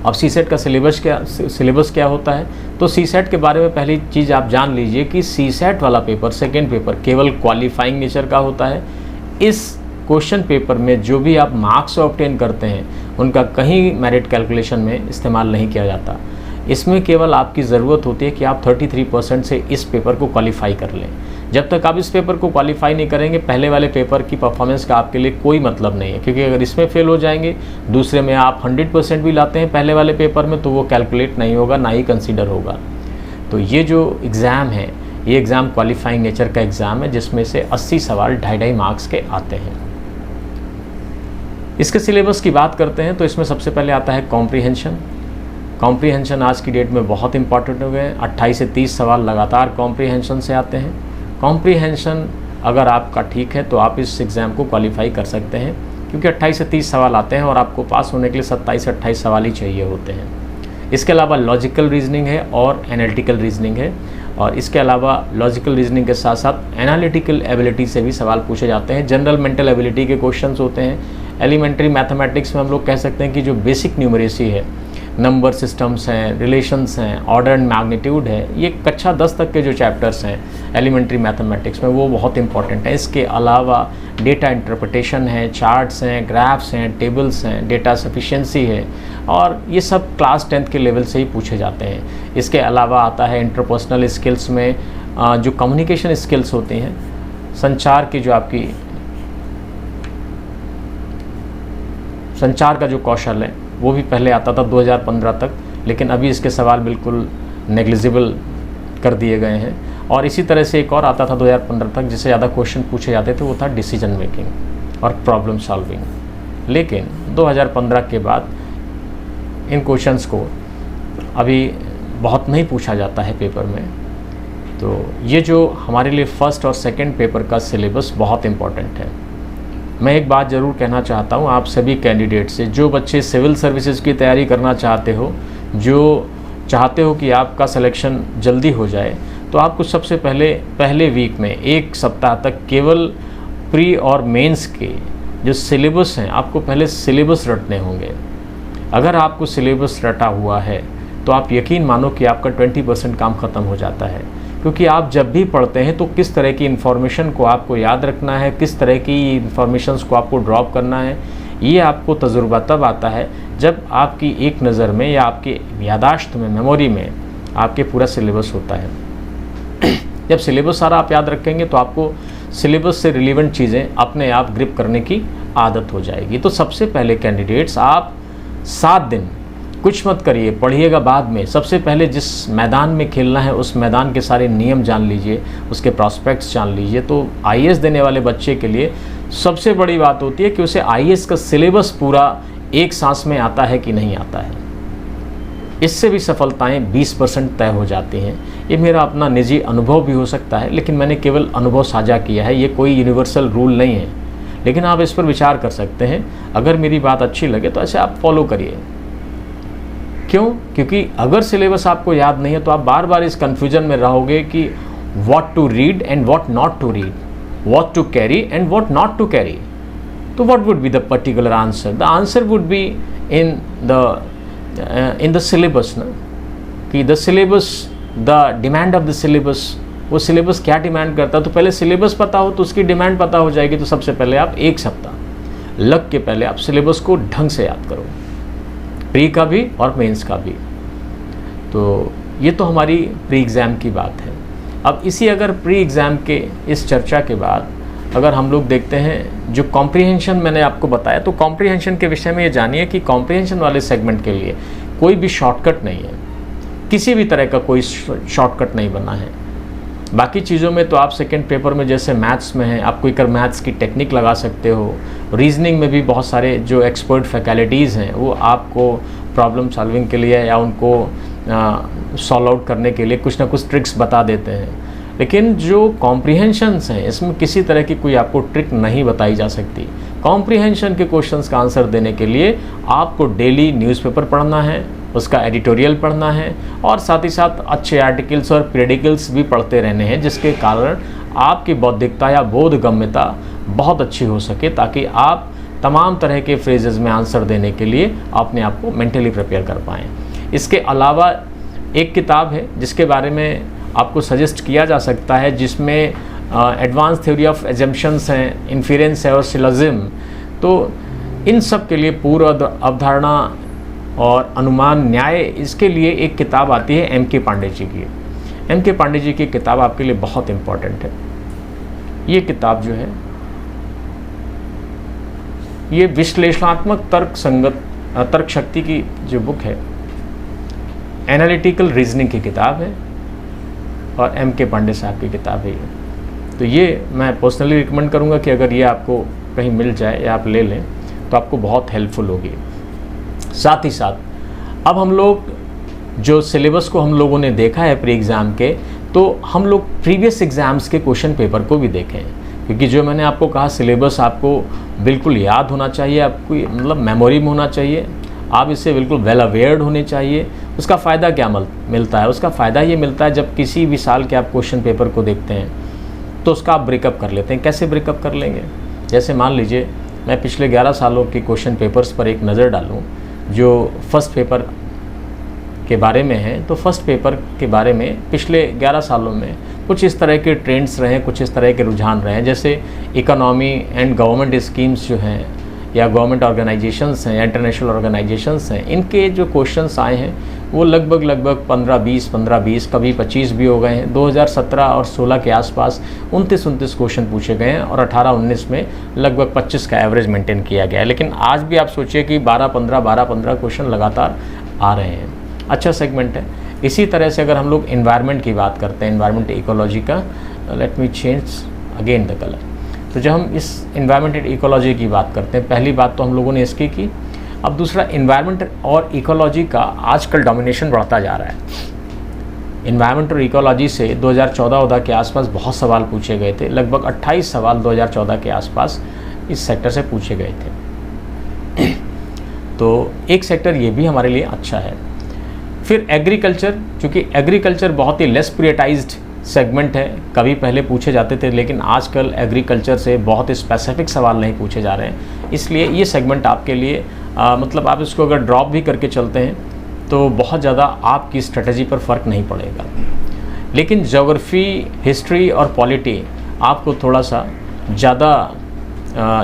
अब सीसैट का सिलेबस क्या होता है, तो सीसैट के बारे में पहली चीज़ आप जान लीजिए कि सीसैट वाला पेपर, सेकेंड पेपर, केवल क्वालिफाइंग नेचर का होता है। इस क्वेश्चन पेपर में जो भी आप मार्क्स ऑब्टेन करते हैं उनका कहीं मेरिट कैलकुलेशन में इस्तेमाल नहीं किया जाता। इसमें केवल आपकी ज़रूरत होती है कि आप 33% से इस पेपर को क्वालिफाई कर लें। जब तक आप इस पेपर को क्वालिफाई नहीं करेंगे, पहले वाले पेपर की परफॉर्मेंस का आपके लिए कोई मतलब नहीं है, क्योंकि अगर इसमें फेल हो जाएंगे, दूसरे में आप 100% भी लाते हैं पहले वाले पेपर में, तो वो कैलकुलेट नहीं होगा, ना ही कंसीडर होगा। तो ये जो एग्ज़ाम है, ये एग्ज़ाम क्वालिफाइंग नेचर का एग्ज़ाम है, जिसमें से 80 सवाल 2.5 मार्क्स के आते हैं। इसके सिलेबस की बात करते हैं तो इसमें सबसे पहले आता है कॉम्प्रीहेंशन। कॉम्प्रीहेंशन आज की डेट में बहुत इंपॉर्टेंट हो गए हैं। 28 से 30 सवाल लगातार कॉम्प्रीहेंशन से आते हैं। कॉम्प्रीहेंशन अगर आपका ठीक है तो आप इस एग्ज़ाम को क्वालिफाई कर सकते हैं, क्योंकि 28 से 30 सवाल आते हैं और आपको पास होने के लिए 27 से 28 सवाल ही चाहिए होते हैं। इसके अलावा लॉजिकल रीजनिंग है और एनालिटिकल रीजनिंग है, और इसके अलावा लॉजिकल रीजनिंग के साथ साथ एनालिटिकल एबिलिटी से भी सवाल पूछे जाते हैं। जनरल मेंटल एबिलिटी के क्वेश्चंस होते हैं। एलिमेंट्री मैथमेटिक्स में हम लोग कह सकते हैं कि जो बेसिक न्यूमरेसी है, नंबर सिस्टम्स हैं, रिलेशंस हैं, ऑर्डर एंड मैग्नीट्यूड है, ये कक्षा 10 तक के जो चैप्टर्स हैं एलिमेंट्री मैथमेटिक्स में, वो बहुत इंपॉर्टेंट है। इसके अलावा डेटा इंटरप्रिटेशन है, चार्ट्स हैं, ग्राफ्स हैं, टेबल्स हैं, डेटा सफिशिएंसी है, और ये सब क्लास 10th के लेवल से ही पूछे जाते हैं। इसके अलावा आता है इंटरपर्सनल स्किल्स में जो कम्युनिकेशन स्किल्स होती हैं, संचार की जो आपकी संचार का जो कौशल है, वो भी पहले आता था 2015 तक, लेकिन अभी इसके सवाल बिल्कुल नेग्लिजिबल कर दिए गए हैं। और इसी तरह से एक और आता था 2015 तक, जिससे ज़्यादा क्वेश्चन पूछे जाते थे, वो था डिसीजन मेकिंग और प्रॉब्लम सॉल्विंग। लेकिन 2015 के बाद इन क्वेश्चंस को अभी बहुत नहीं पूछा जाता है पेपर में। तो ये जो हमारे लिए फर्स्ट और सेकंड पेपर का सिलेबस बहुत इम्पॉर्टेंट है। मैं एक बात ज़रूर कहना चाहता हूँ आप सभी कैंडिडेट से, जो बच्चे सिविल सर्विसेज की तैयारी करना चाहते हो, जो चाहते हो कि आपका सिलेक्शन जल्दी हो जाए, तो आपको सबसे पहले वीक में 1 सप्ताह तक केवल प्री और मेंस के जो सिलेबस हैं, आपको पहले सिलेबस रटने होंगे। अगर आपको सिलेबस रटा हुआ है तो आप यकीन मानो कि आपका 20% काम ख़त्म हो जाता है, क्योंकि आप जब भी पढ़ते हैं तो किस तरह की इन्फॉर्मेशन को आपको याद रखना है, किस तरह की इन्फॉर्मेशंस को आपको ड्रॉप करना है, ये आपको तजुर्बा तब आता है जब आपकी एक नज़र में या आपके यादाश्त में, मेमोरी में आपके पूरा सिलेबस होता है। जब सिलेबस सारा आप याद रखेंगे तो आपको सिलेबस से रिलेवेंट चीज़ें अपने आप ग्रिप करने की आदत हो जाएगी। तो सबसे पहले कैंडिडेट्स, आप 7 दिन कुछ मत करिए, पढ़िएगा बाद में। सबसे पहले जिस मैदान में खेलना है उस मैदान के सारे नियम जान लीजिए, उसके प्रॉस्पेक्ट्स जान लीजिए। तो आईएएस देने वाले बच्चे के लिए सबसे बड़ी बात होती है कि उसे आईएएस का सिलेबस पूरा एक सांस में आता है कि नहीं आता है। इससे भी सफलताएं 20% तय हो जाती हैं। ये मेरा अपना निजी अनुभव भी हो सकता है, लेकिन मैंने केवल अनुभव साझा किया है, ये कोई यूनिवर्सल रूल नहीं है। लेकिन आप इस पर विचार कर सकते हैं। अगर मेरी बात अच्छी लगे तो ऐसे आप फॉलो करिए। क्यों? क्योंकि अगर सिलेबस आपको याद नहीं है तो आप बार बार इस कन्फ्यूजन में रहोगे कि what to read and what not to read, what to carry and what not to carry. तो what would be the particular answer? The answer would be in the syllabus ना, कि the syllabus, the demand of the syllabus, वो syllabus क्या demand करता है। तो पहले syllabus पता हो तो उसकी डिमांड पता हो जाएगी। तो सबसे पहले आप 1 सप्ताह लग के पहले आप सिलेबस को ढंग से याद करो, प्री का भी और मेंस का भी। तो ये तो हमारी प्री एग्ज़ाम की बात है। अब इसी अगर प्री एग्ज़ाम के इस चर्चा के बाद अगर हम लोग देखते हैं जो कॉम्प्रिहेंशन मैंने आपको बताया, तो कॉम्प्रिहेंशन के विषय में ये जानिए कि कॉम्प्रिहेंशन वाले सेगमेंट के लिए कोई भी शॉर्टकट नहीं है, किसी भी तरह का कोई शॉर्टकट नहीं बना है। बाकी चीज़ों में तो आप सेकेंड पेपर में जैसे मैथ्स में है, आप कोई कर मैथ्स की टेक्निक लगा सकते हो। रीजनिंग में भी बहुत सारे जो एक्सपर्ट फैकल्टीज़ हैं वो आपको प्रॉब्लम सॉल्विंग के लिए या उनको सॉल्व आउट करने के लिए कुछ ना कुछ ट्रिक्स बता देते हैं। लेकिन जो कॉम्प्रिहेंशंस हैं इसमें किसी तरह की कोई आपको ट्रिक नहीं बताई जा सकती। कॉम्प्रिहेंशन के क्वेश्चंस का आंसर देने के लिए आपको डेली न्यूज़पेपर पढ़ना है, उसका एडिटोरियल पढ़ना है और साथ ही साथ अच्छे आर्टिकल्स और पीरियडिकल्स भी पढ़ते रहने हैं, जिसके कारण आपकी बौद्धिकता या बोधगम्यता बहुत अच्छी हो सके, ताकि आप तमाम तरह के फ्रेजेस में आंसर देने के लिए अपने आप को मेंटली प्रिपेयर कर पाएँ। इसके अलावा एक किताब है जिसके बारे में आपको सजेस्ट किया जा सकता है, जिसमें एडवांस थ्योरी ऑफ एजम्पशंस हैं, इन्फेरेंस है और सिलोजिज्म। तो इन सब के लिए पूर्व अवधारणा और अनुमान न्याय, इसके लिए एक किताब आती है M.K. पांडे जी की। M.K. पांडे जी की किताब आपके लिए बहुत इम्पॉर्टेंट है। ये किताब जो है ये विश्लेषणात्मक तर्क शक्ति की जो बुक है, एनालिटिकल रीजनिंग की किताब है और M.K. पांडे साहब की किताब है ये। तो ये मैं पर्सनली रिकमेंड करूँगा कि अगर ये आपको कहीं मिल जाए या आप ले लें तो आपको बहुत हेल्पफुल होगी। साथ ही साथ अब हम लोग जो सिलेबस को हम लोगों ने देखा है प्री एग्ज़ाम के, तो हम लोग प्रीवियस एग्ज़ाम्स के क्वेश्चन पेपर को भी देखें, क्योंकि जो मैंने आपको कहा सिलेबस आपको बिल्कुल याद होना चाहिए, आपको मतलब मेमोरी में होना चाहिए, आप इससे बिल्कुल वेल अवेयर्ड होने चाहिए। उसका फ़ायदा क्या मिलता है? उसका फ़ायदा ये मिलता है जब किसी भी साल के आप क्वेश्चन पेपर को देखते हैं तो उसका आप ब्रेकअप कर लेते हैं। कैसे ब्रेकअप कर लेंगे? जैसे मान लीजिए मैं पिछले 11 सालों के क्वेश्चन पेपर्स पर एक नज़र डालूं जो फर्स्ट पेपर के बारे में है, तो फर्स्ट पेपर के बारे में पिछले 11 सालों में कुछ इस तरह के ट्रेंड्स रहे, कुछ इस तरह के रुझान रहे हैं। जैसे इकोनॉमी एंड गवर्नमेंट स्कीम्स जो हैं या गवर्नमेंट ऑर्गेनाइजेशंस हैं या इंटरनेशनल ऑर्गेनाइजेशंस हैं, इनके जो क्वेश्चंस आए हैं वो लगभग 15-20 कभी 25 भी हो गए हैं। 2017 और 16 के आसपास 29 क्वेश्चन पूछे गए हैं और 18-19 में लगभग 25 का एवरेज मेंटेन किया गया है। लेकिन आज भी आप सोचिए कि 12-15 क्वेश्चन लगातार आ रहे हैं। अच्छा सेगमेंट है। इसी तरह से अगर हम लोग एनवायरनमेंट की बात करते हैं, एनवायरनमेंट इकोलॉजी का, late me change again the colour. तो जब हम इस एनवायरनमेंट एंड इकोलॉजी की बात करते हैं, पहली बात तो हम लोगों ने इसकी की। अब दूसरा, एनवायरनमेंट और इकोलॉजी का आजकल डोमिनेशन बढ़ता जा रहा है। एनवायरनमेंट और इकोलॉजी से 2014 के आसपास बहुत सवाल पूछे गए थे। लगभग 28 सवाल 2014 के आसपास इस सेक्टर से पूछे गए थे। तो एक सेक्टर ये भी हमारे लिए अच्छा है। फिर एग्रीकल्चर, चूँकि एग्रीकल्चर बहुत ही लेस प्रियोरिटाइज्ड सेगमेंट है, कभी पहले पूछे जाते थे, लेकिन आजकल एग्रीकल्चर से बहुत स्पेसिफिक सवाल नहीं पूछे जा रहे हैं। इसलिए ये सेगमेंट आपके लिए मतलब आप इसको अगर ड्रॉप भी करके चलते हैं तो बहुत ज़्यादा आपकी स्ट्रेटजी पर फ़र्क नहीं पड़ेगा। लेकिन ज्योग्राफी, हिस्ट्री और पॉलिटी आपको थोड़ा सा ज़्यादा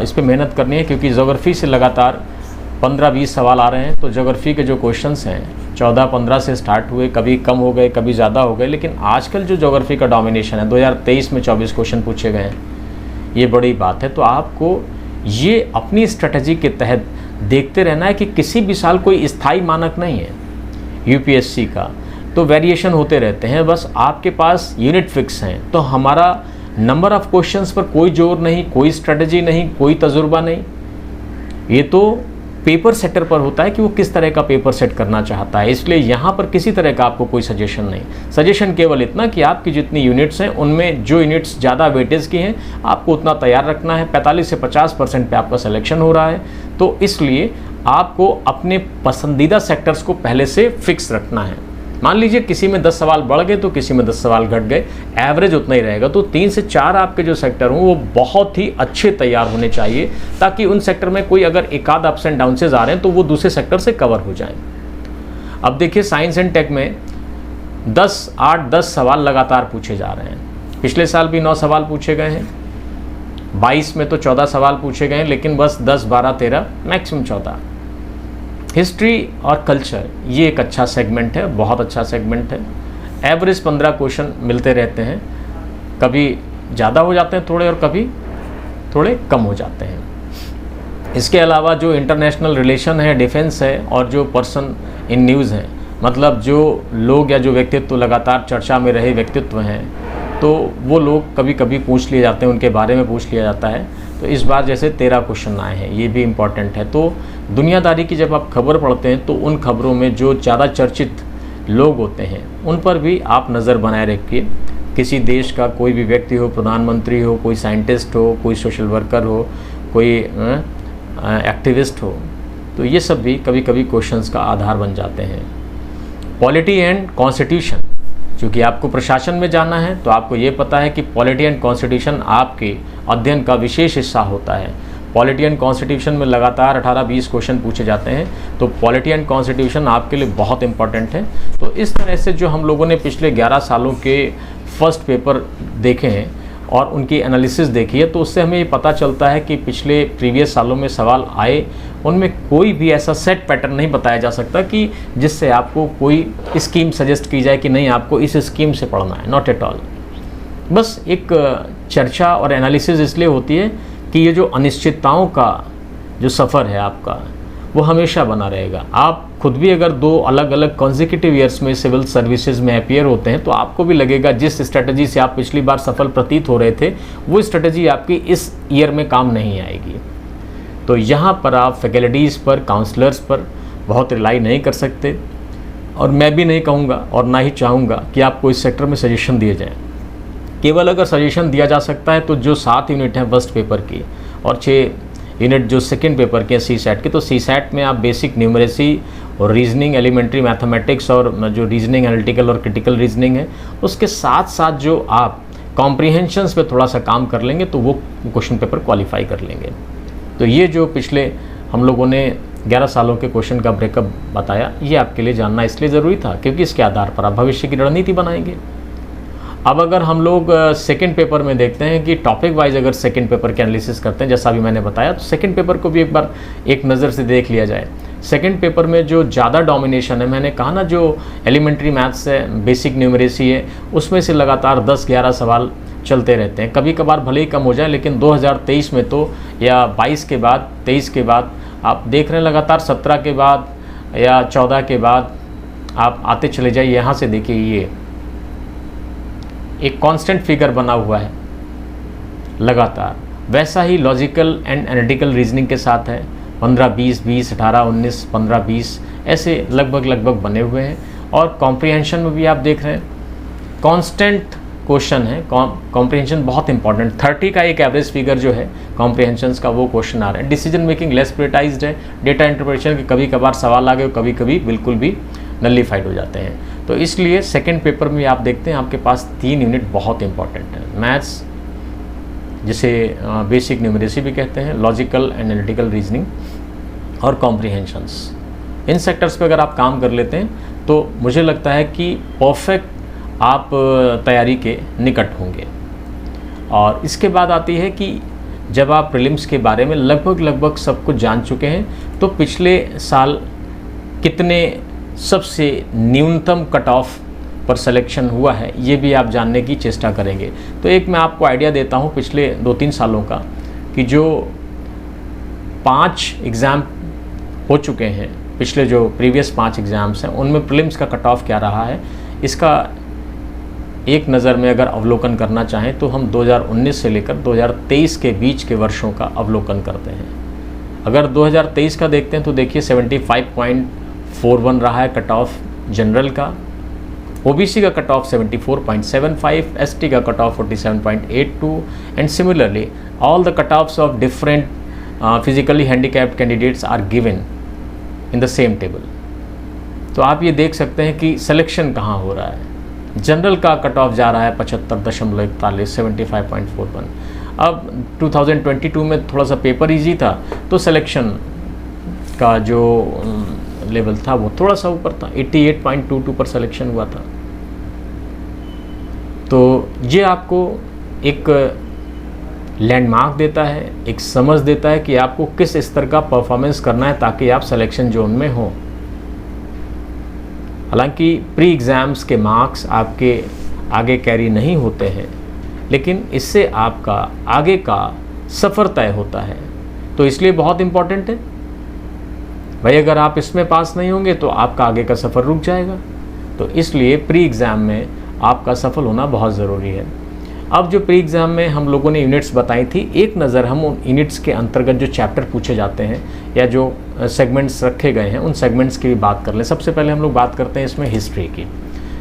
इस पर मेहनत करनी है, क्योंकि ज्योग्राफी से लगातार 15-20 सवाल आ रहे हैं। तो ज्योग्राफी के जो क्वेश्चंस हैं 14-15 से स्टार्ट हुए, कभी कम हो गए, कभी ज़्यादा हो गए, लेकिन आजकल जो ज्योग्राफी का डोमिनेशन है, 2023 में 24 क्वेश्चन पूछे गए हैं, ये बड़ी बात है। तो आपको ये अपनी स्ट्रेटजी के तहत देखते रहना है कि किसी भी साल कोई स्थायी मानक नहीं है यूपीएससी का, तो वेरिएशन होते रहते हैं। बस आपके पास यूनिट फिक्स हैं, तो हमारा नंबर ऑफ़ क्वेश्चंस पर कोई जोर नहीं, कोई स्ट्रेटजी नहीं, कोई तजुर्बा नहीं। ये तो पेपर सेटर पर होता है कि वो किस तरह का पेपर सेट करना चाहता है। इसलिए यहाँ पर किसी तरह का आपको कोई सजेशन नहीं। सजेशन केवल इतना कि आपकी जितनी यूनिट्स हैं उनमें जो यूनिट्स ज़्यादा वेटेज की हैं आपको उतना तैयार रखना है। 45 से 50% पे आपका सिलेक्शन हो रहा है, तो इसलिए आपको अपने पसंदीदा सेक्टर्स को पहले से फिक्स रखना है। मान लीजिए किसी में 10 सवाल बढ़ गए तो किसी में 10 सवाल घट गए, एवरेज उतना ही रहेगा। तो 3 से 4 आपके जो सेक्टर हों वो बहुत ही अच्छे तैयार होने चाहिए, ताकि उन सेक्टर में कोई अगर एक आध अप्स एंड डाउनसेज आ रहे हैं तो वो दूसरे सेक्टर से कवर हो जाएं। अब देखिए साइंस एंड टेक में 8-10 सवाल लगातार पूछे जा रहे हैं। पिछले साल भी 9 सवाल पूछे गए हैं, 22 में तो 14 सवाल पूछे गए हैं, लेकिन बस 10, 12, 13 मैक्सिमम 14। हिस्ट्री और कल्चर ये एक अच्छा सेगमेंट है, बहुत अच्छा सेगमेंट है। एवरेज 15 क्वेश्चन मिलते रहते हैं, कभी ज़्यादा हो जाते हैं थोड़े और कभी थोड़े कम हो जाते हैं। इसके अलावा जो इंटरनेशनल रिलेशन है, डिफेंस है और जो पर्सन इन न्यूज़ हैं, मतलब जो लोग या जो व्यक्तित्व लगातार चर्चा में रहे व्यक्तित्व हैं, तो वो लोग कभी कभी पूछ लिए जाते हैं, उनके बारे में पूछ लिया जाता है। तो इस बार जैसे 13 क्वेश्चन आए हैं, ये भी इम्पॉर्टेंट है। तो दुनियादारी की जब आप खबर पढ़ते हैं तो उन खबरों में जो ज़्यादा चर्चित लोग होते हैं उन पर भी आप नज़र बनाए रखिए। किसी देश का कोई भी व्यक्ति हो, प्रधानमंत्री हो, कोई साइंटिस्ट हो, कोई सोशल वर्कर हो, कोई एक्टिविस्ट हो, तो ये सब भी कभी कभी क्वेश्चंस का आधार बन जाते हैं। पॉलिटी एंड कॉन्स्टिट्यूशन, क्योंकि आपको प्रशासन में जाना है तो आपको ये पता है कि पॉलिटी एंड कॉन्स्टिट्यूशन आपके अध्ययन का विशेष हिस्सा होता है। पॉलिटी एंड कॉन्स्टिट्यूशन में लगातार 18-20 क्वेश्चन पूछे जाते हैं, तो पॉलिटी एंड कॉन्स्टिट्यूशन आपके लिए बहुत इंपॉर्टेंट है। तो इस तरह से जो हम लोगों ने पिछले 11 सालों के फर्स्ट पेपर देखे हैं और उनकी एनालिसिस देखी है, तो उससे हमें ये पता चलता है कि पिछले प्रीवियस सालों में सवाल आए उनमें कोई भी ऐसा सेट पैटर्न नहीं बताया जा सकता कि जिससे आपको कोई स्कीम सजेस्ट की जाए कि नहीं आपको इस स्कीम से पढ़ना है, नॉट एट ऑल। बस एक चर्चा और एनालिसिस इसलिए होती है कि ये जो अनिश्चितताओं का जो सफ़र है आपका, वो हमेशा बना रहेगा। आप खुद भी अगर 2 अलग अलग कॉन्जिक्यूटिव ईयर्स में सिविल सर्विसेज में अपीयर होते हैं तो आपको भी लगेगा जिस स्ट्रेटजी से आप पिछली बार सफल प्रतीत हो रहे थे वो स्ट्रेटजी आपकी इस ईयर में काम नहीं आएगी। तो यहाँ पर आप फैकल्टीज़ पर, काउंसलर्स पर बहुत रिलाई नहीं कर सकते, और मैं भी नहीं कहूँगा और ना ही चाहूँगा कि आपको इस सेक्टर में सजेशन दिए जाएँ। केवल अगर सजेशन दिया जा सकता है तो जो 7 यूनिट हैं फर्स्ट पेपर की और 6 यूनिट जो सेकंड पेपर के CSAT के, तो CSAT में आप बेसिक न्यूमरेसी और रीजनिंग, एलिमेंट्री मैथमेटिक्स और जो रीजनिंग, एनालिटिकल और क्रिटिकल रीजनिंग है, उसके साथ साथ जो आप कॉम्प्रीहेंशंस पे थोड़ा सा काम कर लेंगे तो वो क्वेश्चन पेपर क्वालिफाई कर लेंगे। तो ये जो पिछले हम लोगों ने 11 सालों के क्वेश्चन का ब्रेकअप बताया, ये आपके लिए जानना इसलिए ज़रूरी था क्योंकि इसके आधार पर आप भविष्य की रणनीति बनाएंगे। अब अगर हम लोग सेकंड पेपर में देखते हैं कि टॉपिक वाइज अगर सेकंड पेपर के एनालिसिस करते हैं, जैसा अभी मैंने बताया, तो सेकंड पेपर को भी एक बार एक नज़र से देख लिया जाए। सेकंड पेपर में जो ज़्यादा डोमिनेशन है, मैंने कहा ना, जो एलिमेंट्री मैथ्स है, बेसिक न्यूमरेसी है, उसमें से लगातार 10-11 सवाल चलते रहते हैं। कभी कभार भले ही कम हो जाए, लेकिन 2023 में तो या 22 के बाद, 23 के बाद आप देख रहे हैं लगातार 17 के बाद या 14 के बाद आप आते चले जाइए। यहाँ से देखिए, ये एक कांस्टेंट फिगर बना हुआ है लगातार। वैसा ही लॉजिकल एंड एनालिटिकल रीजनिंग के साथ है, 15-20, 20, 18, 19, 15-20 ऐसे लगभग बने हुए हैं। और कॉम्प्रीहेंशन में भी आप देख रहे हैं कांस्टेंट क्वेश्चन है। कॉम्प्रीहेंशन बहुत इंपॉर्टेंट, 30 का एक एवरेज फिगर जो है कॉम्प्रीहेंशंस का, वो क्वेश्चन आ रहे हैं। डिसीजन मेकिंग लेस प्रियोरिटाइज्ड है। डेटा इंटरप्रिटेशन के कभी कभार सवाल आ गए, कभी कभी बिल्कुल भी नलिफाइड हो जाते हैं। तो इसलिए सेकंड पेपर में आप देखते हैं आपके पास 3 यूनिट बहुत इंपॉर्टेंट है। मैथ्स, जिसे बेसिक न्यूमरेसी भी कहते हैं, लॉजिकल एंड एनालिटिकल रीजनिंग और कॉम्प्रीहेंशंस। इन सेक्टर्स पे अगर आप काम कर लेते हैं तो मुझे लगता है कि परफेक्ट आप तैयारी के निकट होंगे। और इसके बाद आती है कि जब आप प्रीलिम्स के बारे में लगभग सब कुछ जान चुके हैं, तो पिछले साल कितने सबसे न्यूनतम कट ऑफ पर सिलेक्शन हुआ है, ये भी आप जानने की चेष्टा करेंगे। तो एक मैं आपको आइडिया देता हूँ पिछले 2-3 सालों का, कि जो 5 एग्ज़ाम हो चुके हैं, पिछले जो प्रीवियस 5 एग्ज़ाम्स हैं, उनमें प्रीलिम्स का कट ऑफ क्या रहा है, इसका एक नज़र में अगर अवलोकन करना चाहें तो हम 2019 से लेकर 2023 के बीच के वर्षों का अवलोकन करते हैं। अगर 2023 का देखते हैं तो देखिए 75.41 रहा है कट ऑफ जनरल का, ओबीसी का कट ऑफ 74.75, एसटी का cut off 47.82 and similarly all the cut offs of different physically handicapped candidates are given in the same table. तो आप ये देख सकते हैं कि सिलेक्शन कहाँ हो रहा है। जनरल का कट ऑफ जा रहा है 75.41, 75.41। अब 2022 में थोड़ा सा पेपर इजी था तो सिलेक्शन का जो लेवल था वो थोड़ा सा ऊपर था, 88.22 पर सिलेक्शन हुआ था। तो ये आपको एक लैंडमार्क देता है, एक समझ देता है कि आपको किस स्तर का परफॉर्मेंस करना है ताकि आप सिलेक्शन जोन में हो। हालांकि प्री एग्ज़ाम्स के मार्क्स आपके आगे कैरी नहीं होते हैं, लेकिन इससे आपका आगे का सफ़र तय होता है। तो इसलिए बहुत इम्पॉर्टेंट है भाई, अगर आप इसमें पास नहीं होंगे तो आपका आगे का सफ़र रुक जाएगा। तो इसलिए प्री एग्ज़ाम में आपका सफल होना बहुत ज़रूरी है। अब जो प्री एग्ज़ाम में हम लोगों ने यूनिट्स बताई थी, एक नज़र हम उन यूनिट्स के अंतर्गत जो चैप्टर पूछे जाते हैं या जो सेगमेंट्स रखे गए हैं उन सेगमेंट्स की भी बात कर लें। सबसे पहले हम लोग बात करते हैं इसमें हिस्ट्री की।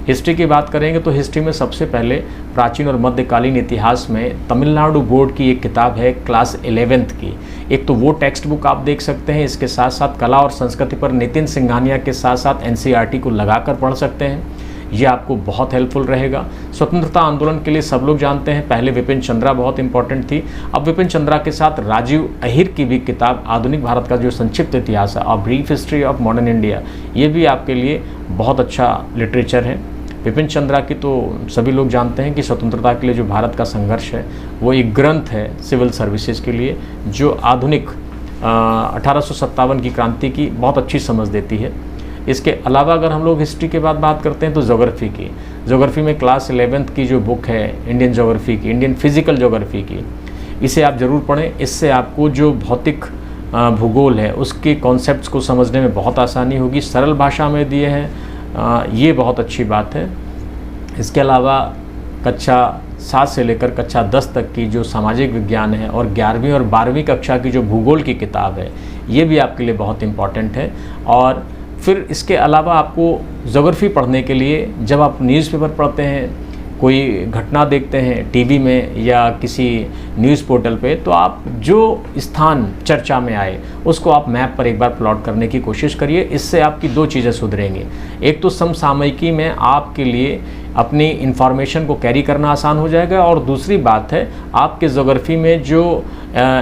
हिस्ट्री की बात करेंगे तो हिस्ट्री में सबसे पहले प्राचीन और मध्यकालीन इतिहास में तमिलनाडु बोर्ड की एक किताब है क्लास 11th की। एक तो वो टेक्स्ट बुक आप देख सकते हैं, इसके साथ साथ कला और संस्कृति पर नितिन सिंघानिया के साथ साथ NCERT को लगाकर पढ़ सकते हैं। ये आपको बहुत हेल्पफुल रहेगा। स्वतंत्रता आंदोलन के लिए सब लोग जानते हैं, पहले विपिन चंद्रा बहुत इंपॉर्टेंट थी। अब विपिन चंद्रा के साथ राजीव अहिर की भी किताब आधुनिक भारत का जो संक्षिप्त इतिहास है, a brief history of modern India, ये भी आपके लिए बहुत अच्छा लिटरेचर है। विपिन चंद्रा की तो सभी लोग जानते हैं कि स्वतंत्रता के लिए जो भारत का संघर्ष है वो एक ग्रंथ है सिविल सर्विसेज के लिए, जो आधुनिक 1857 की क्रांति की बहुत अच्छी समझ देती है। इसके अलावा अगर हम लोग हिस्ट्री के बाद बात करते हैं तो ज्योग्राफी की। ज्योग्राफी में क्लास 11th की जो बुक है इंडियन ज्योग्राफी की, इंडियन फिजिकल ज्योग्राफी की, इसे आप ज़रूर पढ़ें। इससे आपको जो भौतिक भूगोल है उसके कॉन्सेप्ट्स को समझने में बहुत आसानी होगी, सरल भाषा में दिए हैं, ये बहुत अच्छी बात है। इसके अलावा कक्षा 7 से लेकर कक्षा 10 तक की जो सामाजिक विज्ञान है और 11वीं और 12वीं कक्षा की जो भूगोल की किताब है ये भी आपके लिए बहुत इम्पॉर्टेंट है। और फिर इसके अलावा आपको ज्योग्राफी पढ़ने के लिए जब आप न्यूज़पेपर पढ़ते हैं, कोई घटना देखते हैं टीवी में या किसी न्यूज़ पोर्टल पे, तो आप जो स्थान चर्चा में आए उसको आप मैप पर एक बार प्लॉट करने की कोशिश करिए। इससे आपकी दो चीज़ें सुधरेंगी। एक तो समसामयिकी में आपके लिए अपनी इंफॉर्मेशन को कैरी करना आसान हो जाएगा, और दूसरी बात है आपके ज्योग्राफी में जो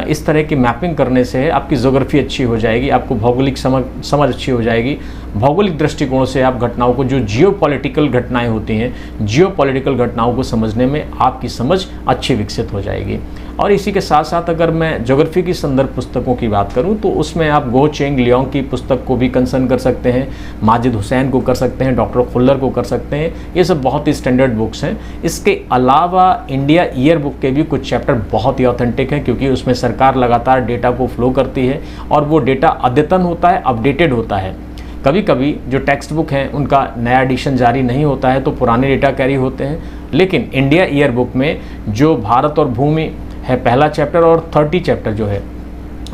इस तरह की मैपिंग करने से है आपकी ज्योग्राफी अच्छी हो जाएगी, आपको भौगोलिक समझ अच्छी हो जाएगी। भौगोलिक दृष्टिकोण से आप घटनाओं को, जो जियोपॉलिटिकल घटनाएं होती हैं, जियोपॉलिटिकल घटनाओं को समझने में आपकी समझ अच्छी विकसित हो जाएगी। और इसी के साथ साथ अगर मैं ज्योग्राफी की संदर्भ पुस्तकों की बात करूं तो उसमें आप गो चेंग लियोंग की पुस्तक को भी कंसर्न कर सकते हैं, माजिद हुसैन को कर सकते हैं, डॉक्टर खुल्लर को कर सकते हैं। ये सब बहुत ही स्टैंडर्ड बुक्स हैं। इसके अलावा इंडिया ईयर बुक के भी कुछ चैप्टर बहुत ही ऑथेंटिक हैं, क्योंकि उसमें सरकार लगातार डेटा को फ्लो करती है और वो डेटा अद्यतन होता है, अपडेटेड होता है। कभी कभी जो टेक्स्ट बुक हैं उनका नया एडिशन जारी नहीं होता है तो पुराने डेटा कैरी होते हैं, लेकिन इंडिया ईयर बुक में जो भारत और भूमि है पहला चैप्टर और 30 चैप्टर जो है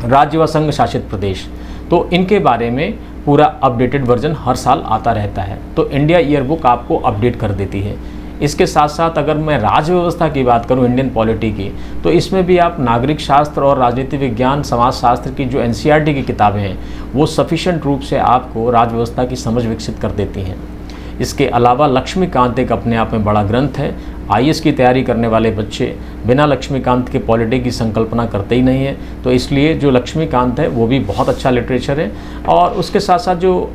राज्य व संघ शासित प्रदेश, तो इनके बारे में पूरा अपडेटेड वर्जन हर साल आता रहता है। तो इंडिया ईयर बुक आपको अपडेट कर देती है। इसके साथ साथ अगर मैं राज्य व्यवस्था की बात करूं, इंडियन पॉलिटी की, तो इसमें भी आप नागरिक शास्त्र और राजनीति विज्ञान, समाज शास्त्र की जो NCERT की किताबें हैं वो सफिशिएंट रूप से आपको राज्य व्यवस्था की समझ विकसित कर देती हैं। इसके अलावा लक्ष्मीकांत एक अपने आप में बड़ा ग्रंथ है। IAS की तैयारी करने वाले बच्चे बिना लक्ष्मीकांत के पॉलिटी की संकल्पना करते ही नहीं है, तो इसलिए जो लक्ष्मीकांत है वो भी बहुत अच्छा लिटरेचर है। और उसके साथ साथ जो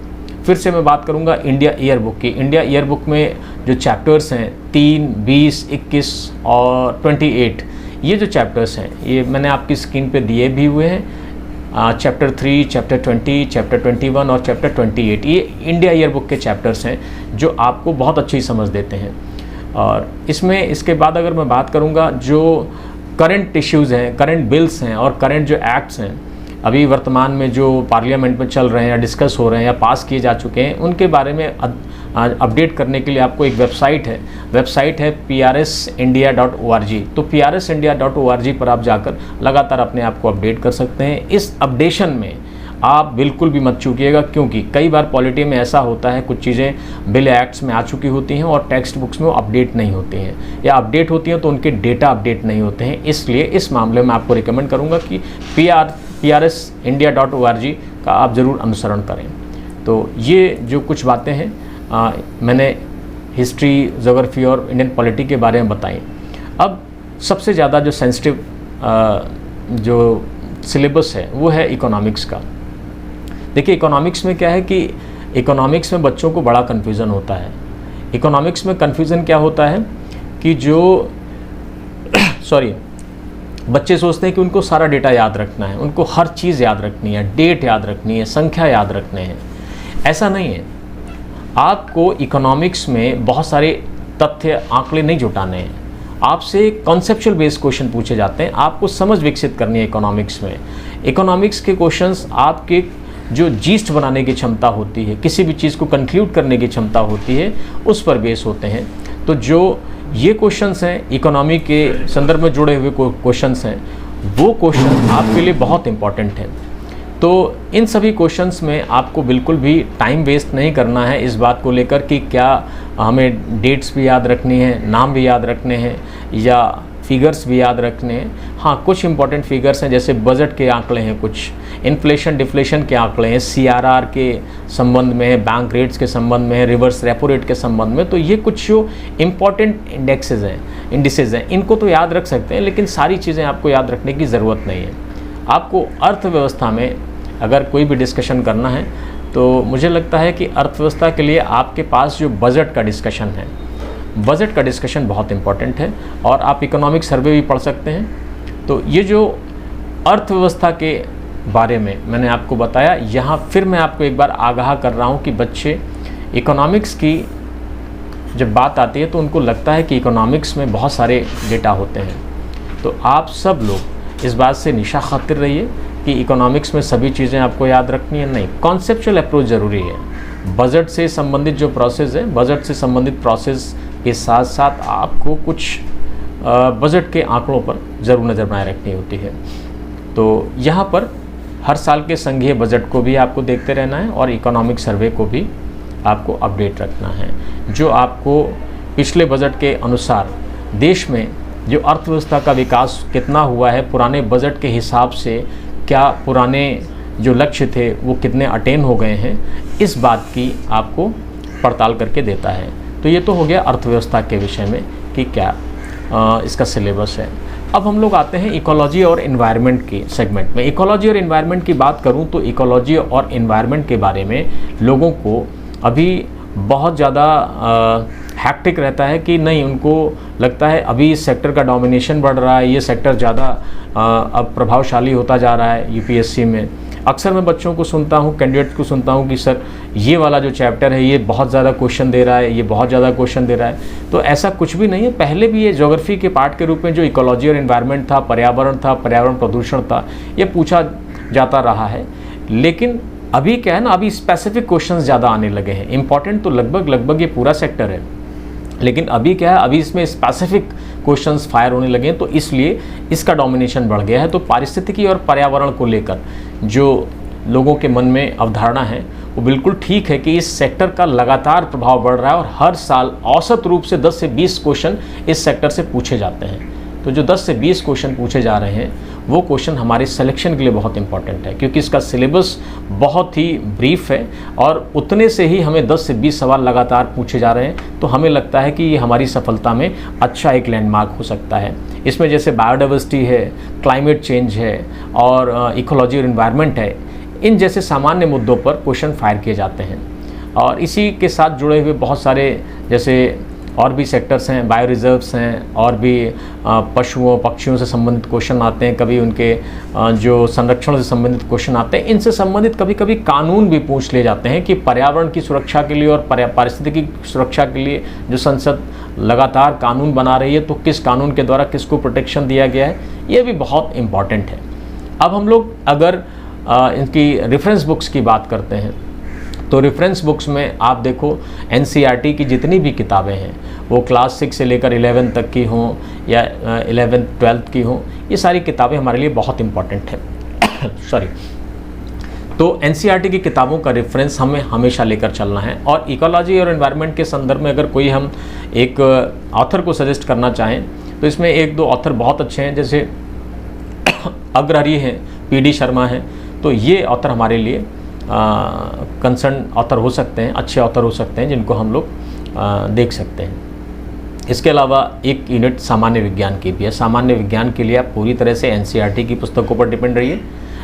फिर से मैं बात करूंगा इंडिया ईयर बुक की। इंडिया ईयर बुक में जो चैप्टर्स हैं 3, 20, 21 और 28, ये जो चैप्टर्स हैं ये मैंने आपकी स्क्रीन पे दिए भी हुए हैं। चैप्टर 3, चैप्टर 20, चैप्टर 21 और चैप्टर 28, ये इंडिया ईयर बुक के चैप्टर्स हैं जो आपको बहुत अच्छी समझ देते हैं। और इसमें इसके बाद अगर मैं बात करूंगा जो करंट इश्यूज़ हैं, करंट बिल्स हैं और करंट जो एक्ट्स हैं अभी वर्तमान में जो पार्लियामेंट में चल रहे हैं या डिस्कस हो रहे हैं या पास किए जा चुके हैं, उनके बारे में अपडेट करने के लिए आपको एक वेबसाइट है prsindia.org। तो prsindia.org पर आप जाकर लगातार अपने आप को अपडेट कर सकते हैं। इस अपडेशन में आप बिल्कुल भी मत चूकिएगा, क्योंकि कई बार पॉलिटी में ऐसा होता है कुछ चीज़ें बिल एक्ट्स में आ चुकी होती हैं और टेक्स्ट बुक्स में वो अपडेट नहीं होती हैं, या अपडेट होती हैं तो उनके डेटा अपडेट नहीं होते हैं। इसलिए इस मामले में आपको रिकमेंड करूँगा कि prsindia.org का आप ज़रूर अनुसरण करें। तो ये जो कुछ बातें हैं मैंने हिस्ट्री, ज्योग्राफी और इंडियन पॉलिटी के बारे में बताई। अब सबसे ज़्यादा जो सेंसिटिव जो सिलेबस है वो है इकोनॉमिक्स का। देखिए इकोनॉमिक्स में क्या है कि इकोनॉमिक्स में बच्चों को बड़ा कन्फ्यूज़न होता है। इकोनॉमिक्स में कन्फ्यूज़न क्या होता है कि जो बच्चे सोचते हैं कि उनको सारा डेटा याद रखना है, उनको हर चीज़ याद रखनी है, डेट याद रखनी है, संख्या याद रखने हैं। ऐसा नहीं है। आपको इकोनॉमिक्स में बहुत सारे तथ्य, आंकड़े नहीं जुटाने हैं, आपसे कॉन्सेप्चुअल बेस्ड क्वेश्चन पूछे जाते हैं। आपको समझ विकसित करनी है इकोनॉमिक्स में। इकोनॉमिक्स के क्वेश्चंस आपके जो जीस्ट बनाने की क्षमता होती है, किसी भी चीज़ को कंक्लूड करने की क्षमता होती है, उस पर बेस होते हैं। तो जो ये क्वेश्चंस हैं इकोनॉमी के संदर्भ में जुड़े हुए क्वेश्चंस हैं, वो क्वेश्चन आपके लिए बहुत इंपॉर्टेंट हैं। तो इन सभी क्वेश्चंस में आपको बिल्कुल भी टाइम वेस्ट नहीं करना है इस बात को लेकर कि क्या हमें डेट्स भी याद रखनी है, नाम भी याद रखने हैं या फिगर्स भी याद रखने हैं। हाँ, कुछ इंपॉर्टेंट फिगर्स हैं, जैसे बजट के आंकड़े हैं, कुछ इन्फ्लेशन डिफ्लेशन के आंकड़े हैं, CRR के संबंध में है, बैंक रेट्स के संबंध में है, रिवर्स रेपो रेट के संबंध में। तो ये कुछ जो इम्पॉर्टेंट इंडिसेज हैं, इनको तो याद रख सकते हैं, लेकिन सारी चीज़ें आपको याद रखने की ज़रूरत नहीं है। आपको अर्थव्यवस्था में अगर कोई भी डिस्कशन करना है तो मुझे लगता है कि अर्थव्यवस्था के लिए आपके पास जो बजट का डिस्कशन है, बजट का डिस्कशन बहुत इंपॉर्टेंट है। और आप इकोनॉमिक सर्वे भी पढ़ सकते हैं। तो ये जो अर्थव्यवस्था के बारे में मैंने आपको बताया, यहाँ फिर मैं आपको एक बार आगाह कर रहा हूँ कि बच्चे इकोनॉमिक्स की जब बात आती है तो उनको लगता है कि इकोनॉमिक्स में बहुत सारे डेटा होते हैं। तो आप सब लोग इस बात से निशा खातिर रहिए कि इकोनॉमिक्स में सभी चीज़ें आपको याद रखनी है, नहीं, कॉन्सेप्चुअल अप्रोच ज़रूरी है। बजट से संबंधित जो प्रोसेस है, बजट से संबंधित प्रोसेस के साथ साथ आपको कुछ बजट के आंकड़ों पर ज़रूर नज़र बनाए रखनी होती है। तो यहाँ पर हर साल के संघीय बजट को भी आपको देखते रहना है और इकोनॉमिक सर्वे को भी आपको अपडेट रखना है, जो आपको पिछले बजट के अनुसार देश में जो अर्थव्यवस्था का विकास कितना हुआ है, पुराने बजट के हिसाब से क्या पुराने जो लक्ष्य थे वो कितने अटेन हो गए हैं, इस बात की आपको पड़ताल करके देता है। तो ये तो हो गया अर्थव्यवस्था के विषय में कि क्या इसका सिलेबस है। अब हम लोग आते हैं इकोलॉजी और एनवायरनमेंट के सेगमेंट में। इकोलॉजी और एनवायरनमेंट की बात करूं तो इकोलॉजी और एनवायरनमेंट के बारे में लोगों को अभी बहुत ज़्यादा हैक्टिक रहता है कि नहीं, उनको लगता है अभी इस सेक्टर का डोमिनेशन बढ़ रहा है, ये सेक्टर ज़्यादा अब प्रभावशाली होता जा रहा है यूपीएससी में। अक्सर मैं बच्चों को सुनता हूँ, कैंडिडेट्स को सुनता हूँ कि सर ये वाला जो चैप्टर है ये बहुत ज़्यादा क्वेश्चन दे रहा है, ये बहुत ज़्यादा क्वेश्चन दे रहा है। तो ऐसा कुछ भी नहीं है। पहले भी ये ज्योग्राफी के पार्ट के रूप में जो इकोलॉजी और एनवायरनमेंट था, पर्यावरण प्रदूषण था, ये पूछा जाता रहा है। लेकिन अभी क्या है ना, अभी स्पेसिफिक क्वेश्चंस ज़्यादा आने लगे हैं। इंपॉर्टेंट तो लगभग ये पूरा सेक्टर है, लेकिन अभी क्या है, अभी इसमें स्पेसिफिक क्वेश्चंस फायर होने लगे हैं, तो इसलिए इसका डोमिनेशन बढ़ गया है। तो पारिस्थितिकी और पर्यावरण को लेकर जो लोगों के मन में अवधारणा है वो बिल्कुल ठीक है कि इस सेक्टर का लगातार प्रभाव बढ़ रहा है और हर साल औसत रूप से 10 से 20 क्वेश्चन इस सेक्टर से पूछे जाते हैं। तो जो 10 से 20 क्वेश्चन पूछे जा रहे हैं वो क्वेश्चन हमारे सिलेक्शन के लिए बहुत इंपॉर्टेंट है, क्योंकि इसका सिलेबस बहुत ही ब्रीफ है और उतने से ही हमें 10 से 20 सवाल लगातार पूछे जा रहे हैं। तो हमें लगता है कि ये हमारी सफलता में अच्छा एक लैंडमार्क हो सकता है। इसमें जैसे बायोडाइवर्सिटी है, क्लाइमेट चेंज है और इकोलॉजी और एनवायरनमेंट है, इन जैसे सामान्य मुद्दों पर क्वेश्चन फायर किए जाते हैं। और इसी के साथ जुड़े हुए बहुत सारे जैसे और भी सेक्टर्स हैं, बायो रिजर्व्स हैं, और भी पशुओं पक्षियों से संबंधित क्वेश्चन आते हैं, कभी उनके जो संरक्षण से संबंधित क्वेश्चन आते हैं। इनसे संबंधित कभी कभी कानून भी पूछ लिए जाते हैं कि पर्यावरण की सुरक्षा के लिए और पारिस्थितिकी की सुरक्षा के लिए जो संसद लगातार कानून बना रही है, तो किस कानून के द्वारा किसको प्रोटेक्शन दिया गया है, ये भी बहुत इम्पॉर्टेंट है। अब हम लोग अगर इनकी रेफरेंस बुक्स की बात करते हैं तो रेफरेंस बुक्स में आप देखो एनसीईआरटी की जितनी भी किताबें हैं, वो क्लास 6 से लेकर 11 तक की हों या 11th 12th की हों, ये सारी किताबें हमारे लिए बहुत इंपॉर्टेंट हैं। सॉरी। तो एनसीईआरटी की किताबों का रेफरेंस हमें हमेशा लेकर चलना है। और इकोलॉजी और एनवायरनमेंट के संदर्भ में अगर कोई हम एक ऑथर को सजेस्ट करना चाहें तो इसमें 1-2 ऑथर बहुत अच्छे हैं, जैसे अग्रहरी हैं, PD शर्मा हैं। तो ये ऑथर हमारे लिए कंसर्न ऑथर हो सकते हैं, अच्छे ऑथर हो सकते हैं, जिनको हम लोग देख सकते हैं। इसके अलावा एक यूनिट सामान्य विज्ञान की भी है। सामान्य विज्ञान के लिए आप पूरी तरह से एनसीईआरटी की पुस्तकों पर डिपेंड रहिए।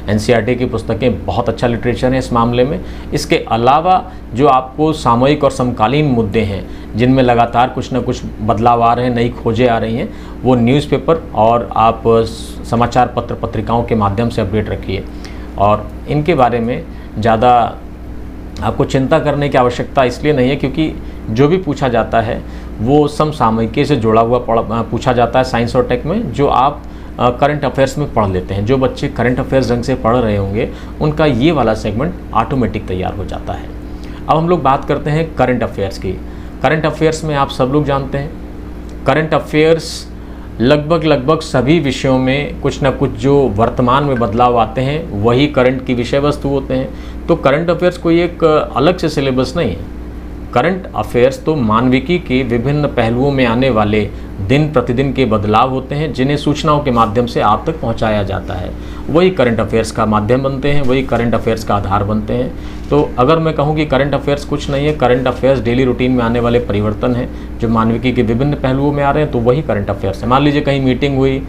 एनसीईआरटी की पुस्तकें बहुत अच्छा लिटरेचर है इस मामले में। इसके अलावा जो आपको सामयिक और समकालीन मुद्दे हैं, जिनमें लगातार कुछ ना कुछ बदलाव आ रहे हैं, नई खोजें आ रही हैं, वो न्यूज़पेपर और आप समाचार पत्र पत्रिकाओं के माध्यम से अपडेट रखिए। और इनके बारे में ज़्यादा आपको चिंता करने की आवश्यकता इसलिए नहीं है, क्योंकि जो भी पूछा जाता है वो समसामयिकी से जुड़ा हुआ पूछा जाता है साइंस और टेक में, जो आप करंट अफेयर्स में पढ़ लेते हैं। जो बच्चे करंट अफेयर्स ढंग से पढ़ रहे होंगे उनका ये वाला सेगमेंट ऑटोमेटिक तैयार हो जाता है। अब हम लोग बात करते हैं करंट अफेयर्स की। करंट अफेयर्स में आप सब लोग जानते हैं, करंट अफेयर्स लगभग सभी विषयों में कुछ ना कुछ जो वर्तमान में बदलाव आते हैं वही करंट की विषय वस्तु होते हैं। तो करंट अफेयर्स कोई एक अलग से सिलेबस नहीं है। करंट अफेयर्स तो मानविकी के विभिन्न पहलुओं में आने वाले दिन प्रतिदिन के बदलाव होते हैं जिन्हें सूचनाओं के माध्यम से आप तक पहुंचाया जाता है। वही करंट अफेयर्स का माध्यम बनते हैं, वही करंट अफेयर्स का आधार बनते हैं। तो अगर मैं कहूं कि करंट अफेयर्स कुछ नहीं है, करंट अफेयर्स डेली रूटीन में आने वाले परिवर्तन हैं जो मानविकी के विभिन्न पहलुओं में आ रहे हैं, तो वही करंट अफेयर्स है। मान लीजिए कहीं मीटिंग हुई,